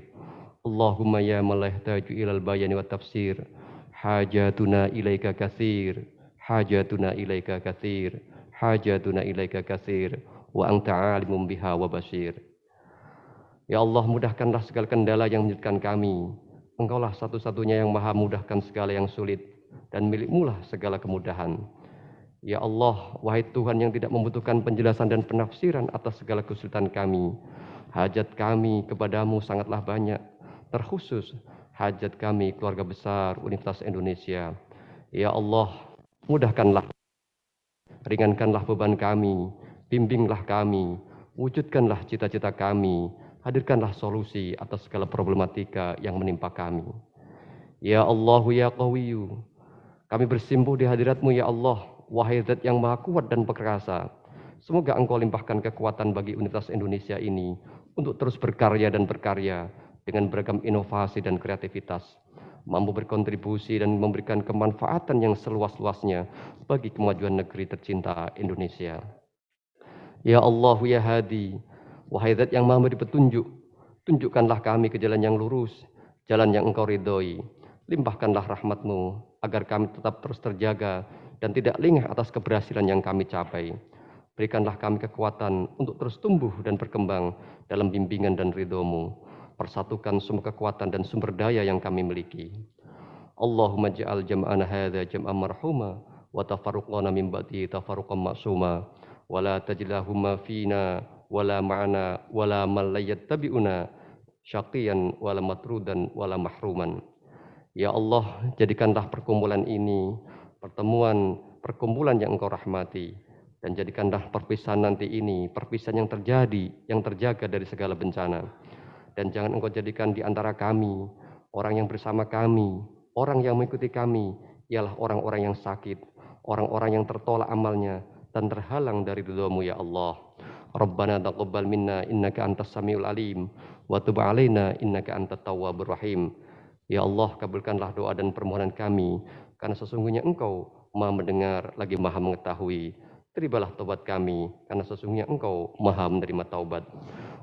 Allahumma ya man la yahtaju ilal bayani wa tafsir, hajatuna ilaika katsir, hajatuna ilaika katsir, hajatuna ilaika katsir, wa anta alimun biha wa basir. Ya Allah, mudahkanlah segala kendala yang menyulitkan kami. Engkaulah satu-satunya yang maha mudahkan segala yang sulit, dan milik-Mu lah segala kemudahan. Ya Allah, wahai Tuhan yang tidak membutuhkan penjelasan dan penafsiran atas segala kesulitan kami, hajat kami kepadamu sangatlah banyak, terkhusus hajat kami keluarga besar Universitas Indonesia. Ya Allah, mudahkanlah, ringankanlah beban kami, bimbinglah kami, wujudkanlah cita-cita kami, hadirkanlah solusi atas segala problematika yang menimpa kami. Ya Allah, ya Qawiyyu, kami bersimpuh di hadirat-Mu ya Allah, wahai Zat yang maha kuat dan perkasa. Semoga Engkau limpahkan kekuatan bagi Universitas Indonesia ini untuk terus berkarya dan berkarya dengan beragam inovasi dan kreativitas. mampu berkontribusi dan memberikan kemanfaatan yang seluas-luasnya bagi kemajuan negeri tercinta Indonesia. Ya Allah, ya Hadi, wahai Zat yang Maha memberi petunjuk, tunjukkanlah kami ke jalan yang lurus, jalan yang Engkau ridhoi. Limpahkanlah rahmat-Mu agar kami tetap terus terjaga dan tidak lengah atas keberhasilan yang kami capai. Berikanlah kami kekuatan untuk terus tumbuh dan berkembang dalam bimbingan dan ridho-Mu. Persatukan semua kekuatan dan sumber daya yang kami miliki. Allahumma ja'al jam'ana hadza jam'an marhuma wa tafarruqana min ba'di tafarruqan ma'suma wa la tajlahuma fina wala ma'ana wala man la yattabi'una syaqiyan wala matrudan wala mahruman. Ya Allah, jadikanlah perkumpulan ini perkumpulan yang Engkau rahmati, dan jadikanlah perpisahan nanti ini perpisahan yang terjaga dari segala bencana. Dan jangan Engkau jadikan di antara kami orang yang bersama kami, orang yang mengikuti kami ialah orang-orang yang sakit, orang-orang yang tertolak amalnya dan terhalang dari ridho-Mu ya Allah. Rabbana taqabbal minna innaka antas samiul alim wa tub alaina innaka antat tawwabur rahim. Ya Allah, kabulkanlah doa dan permohonan kami, karena sesungguhnya Engkau Maha mendengar lagi Maha mengetahui. Terimalah taubat kami, karena sesungguhnya Engkau Maha menerima taubat.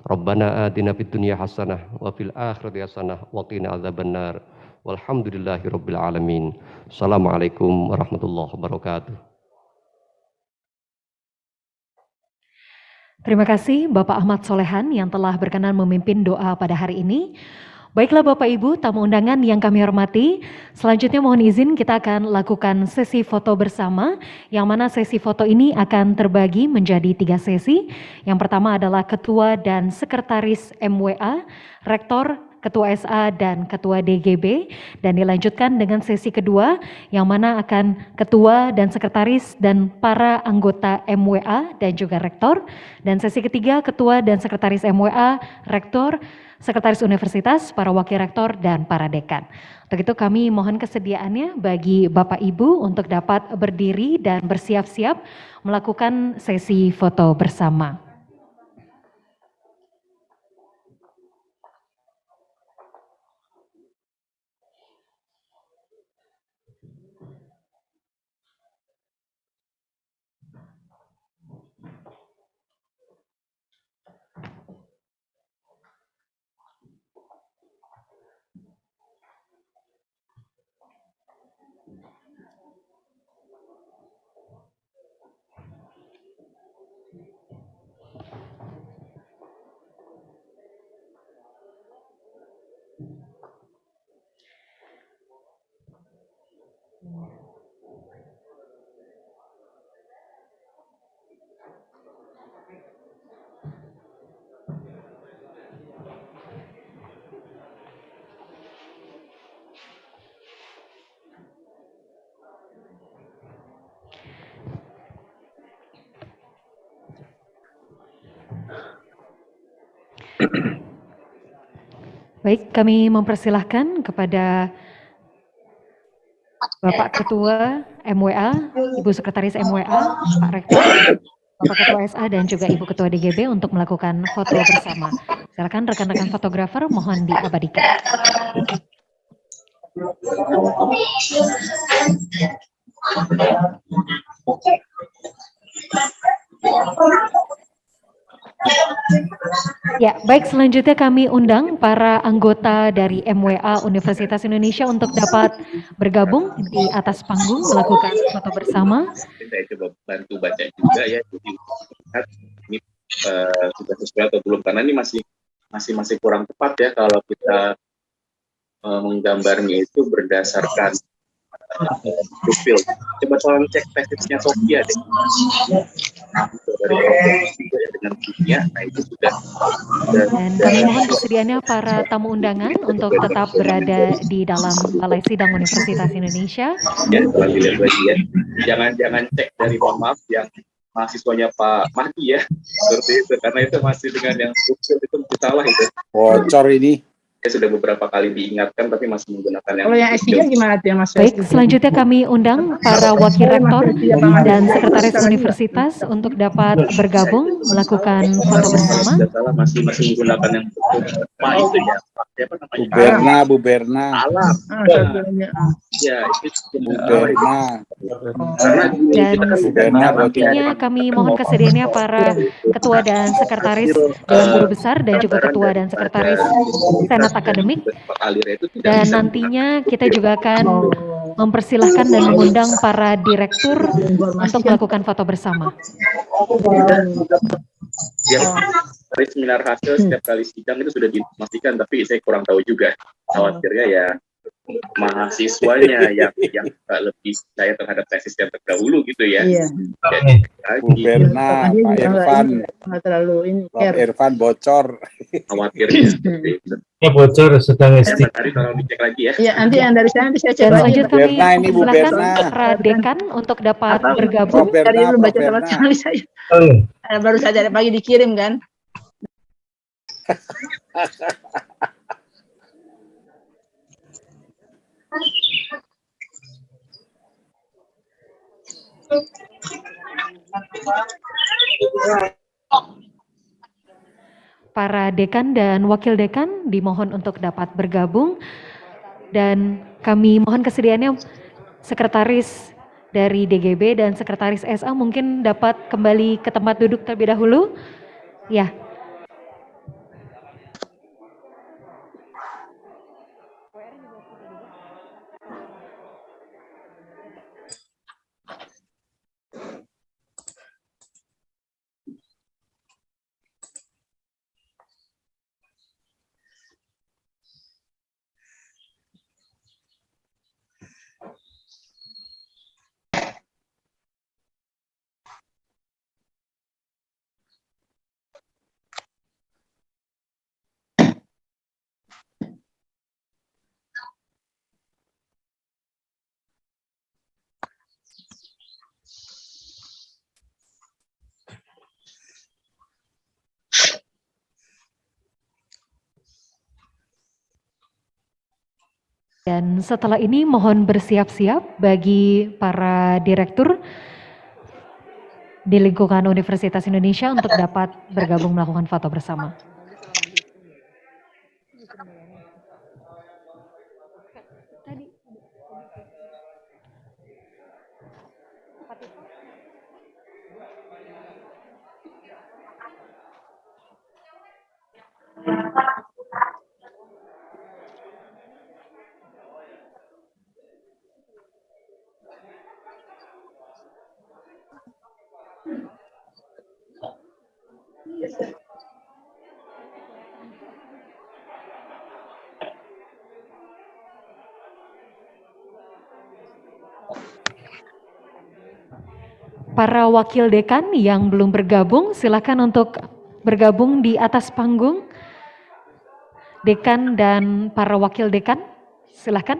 Rabbana atina fid dunya hasanah wa fil akhirati hasanah wa qina adzabannar. Walhamdulillahirabbil alamin. Assalamualaikum warahmatullahi wabarakatuh. Terima kasih Bapak Ahmad Solehan yang telah berkenan memimpin doa pada hari ini. Baiklah Bapak Ibu, tamu undangan yang kami hormati, selanjutnya mohon izin kita akan lakukan sesi foto bersama, yang mana sesi foto ini akan terbagi menjadi 3 sesi. Yang pertama adalah Ketua dan Sekretaris MWA, Rektor, Ketua SA, dan Ketua DGB, dan dilanjutkan dengan sesi kedua, yang mana akan Ketua dan Sekretaris dan para anggota MWA dan juga Rektor, dan sesi ketiga Ketua dan Sekretaris MWA, Rektor, Sekretaris Universitas, para Wakil Rektor, dan para Dekan. Untuk itu kami mohon kesediaannya bagi Bapak Ibu untuk dapat berdiri dan bersiap-siap melakukan sesi foto bersama. Baik, kami mempersilahkan kepada Bapak Ketua MWA, Ibu Sekretaris MWA, Pak Rektor, Bapak Ketua SA, dan juga Ibu Ketua DGB untuk melakukan foto bersama. Silakan rekan-rekan fotografer mohon diabadikan. Ya, baik, selanjutnya kami undang para anggota dari MWA Universitas Indonesia untuk dapat bergabung di atas panggung melakukan foto bersama. Saya coba bantu baca juga ya, jadi ini sudah sesuai atau belum, karena ini masih kurang tepat ya kalau kita menggambarnya itu berdasarkan profil. Coba tolong cek tesisnya Sofia deh. Nah, itu dari profil dengan dunia, nah itu sudah. Dan kami mohon kesediaannya para tamu undangan untuk tetap berada di dalam Balai Sidang Universitas Indonesia. Ya, kalau dilihat lagi ya, jangan cek dari, mohon maaf, yang mahasiswanya Pak Mahdi ya, seperti itu, karena itu masih dengan yang profil itu salah itu. Bocor ini. Saya sudah beberapa kali diingatkan tapi masih menggunakan yang Kalau yang S3 gimana tuh ya Mas? Baik, selanjutnya kami undang para wakil rektor dan sekretaris universitas untuk dapat bergabung melakukan foto bersama. Tidak salah masih menggunakan yang Pak itu ya. Siapa Bu namanya? Berna. Alam. Ya, itu Bu Berna. Karena Dan kita kan nantinya kami mohon kesediaannya para ketua dan sekretaris Dewan Guru Besar dan juga ketua dan sekretaris Senat Akademik. Dan nantinya kita juga akan mempersilahkan dan mengundang para direktur untuk melakukan foto bersama. Ya, dari seminar hasil setiap kali sidang itu sudah diinformasikan, tapi saya kurang tahu juga. Khawatirnya ya mahasiswanya yang lebih percaya terhadap tesis yang terdahulu gitu ya. Iya. Bu Berna, Pak Irfan. Nggak terlalu ini. Pak Irfan bocor. Khawatirnya seperti itu. Ya bocor sedang Ya, tadi tolong dicek lagi ya. Iya, nanti yang dari sana nanti saya cek Dan lagi. selanjutnya kami Berna ini Bu silakan Berna. para dekan untuk dapat bergabung. Prof. Tadi Berna, belum Prof. baca sama Berna. sekali saya. Oh, Baru saja dari pagi dikirim kan. Para dekan dan wakil dekan dimohon untuk dapat bergabung dan kami mohon kesediaannya sekretaris dari DGB dan sekretaris SA mungkin dapat kembali ke tempat duduk terlebih dahulu. Ya. Dan setelah ini mohon bersiap-siap bagi para direktur di lingkungan Universitas Indonesia untuk dapat bergabung melakukan foto bersama. Para wakil dekan yang belum bergabung, silakan untuk bergabung di atas panggung. Dekan dan para wakil dekan, silakan.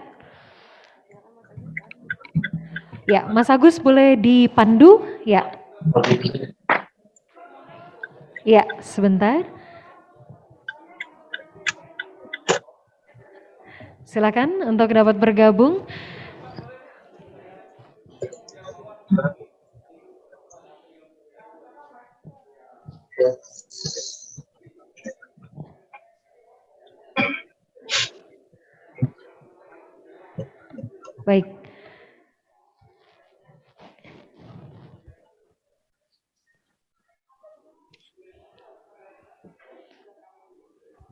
Ya, Mas Agus boleh dipandu? Ya. Ya, sebentar. Silakan untuk dapat bergabung. Baik.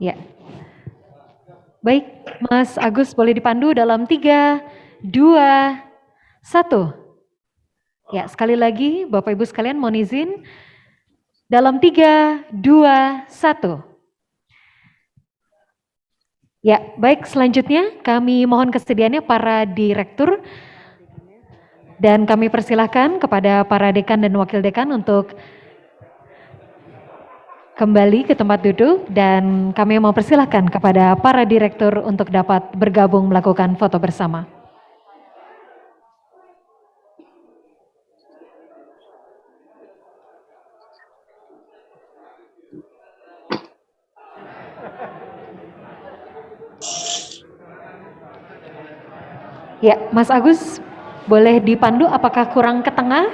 Ya. Baik, Mas Agus boleh dipandu dalam 3, 2, 1. Ya, sekali lagi Bapak Ibu sekalian mohon izin. Dalam 3, 2, 1. Ya, baik, selanjutnya kami mohon kesediaannya para direktur dan kami persilahkan kepada para dekan dan wakil dekan untuk kembali ke tempat duduk dan kami mau persilahkan kepada para direktur untuk dapat bergabung melakukan foto bersama. Ya, Mas Agus, boleh dipandu apakah kurang ke tengah?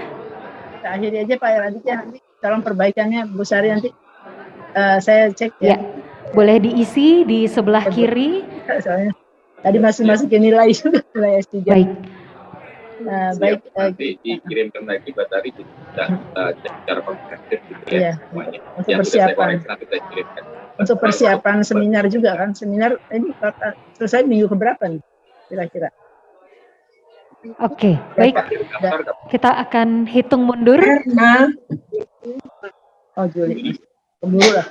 Kita akhiri aja Pak Raditya, nanti tolong perbaikannya Bu Sari nanti saya cek ya. Ya, boleh diisi di sebelah kiri. Soalnya tadi masih masukin nilai juga, nilai S3. Baik. Baik. Nanti dikirimkan lagi Batari kita cek secara komprehensif gitu ya. Iya, Semuanya. untuk Yang sudah saya persiapan. koreksi nanti saya kirimkan. Untuk persiapan seminar juga kan, seminar ini selesai minggu keberapa nih kira-kira? Oke, baik. Kita akan hitung mundur. Oh Juli, keburu lah.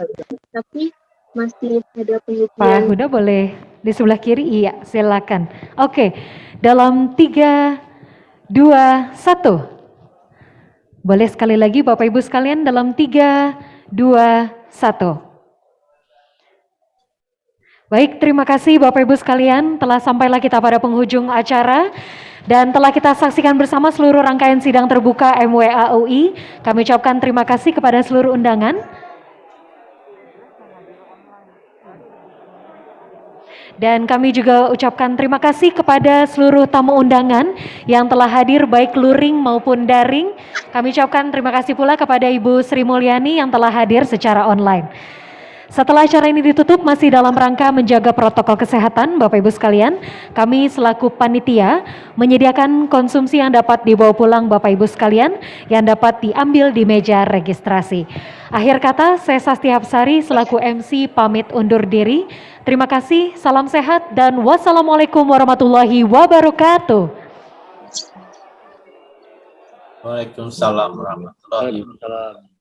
Tapi masih ada penelitian. Pak Huda boleh di sebelah kiri? Iya, silakan. Oke, dalam 3, 2, 1. Boleh sekali lagi Bapak Ibu sekalian dalam 3, 2, 1. Baik, terima kasih Bapak Ibu sekalian, telah sampailah kita pada penghujung acara dan telah kita saksikan bersama seluruh rangkaian sidang terbuka MWAUI. Kami ucapkan terima kasih kepada seluruh undangan. Dan kami juga ucapkan terima kasih kepada seluruh tamu undangan yang telah hadir baik luring maupun daring. Kami ucapkan terima kasih pula kepada Ibu Sri Mulyani yang telah hadir secara online. Setelah acara ini ditutup masih dalam rangka menjaga protokol kesehatan, Bapak Ibu sekalian, kami selaku panitia menyediakan konsumsi yang dapat dibawa pulang Bapak Ibu sekalian yang dapat diambil di meja registrasi. Akhir kata, saya Sasti Hapsari selaku MC pamit undur diri. Terima kasih, salam sehat dan wassalamualaikum warahmatullahi wabarakatuh. Waalaikumsalam warahmatullahi wabarakatuh.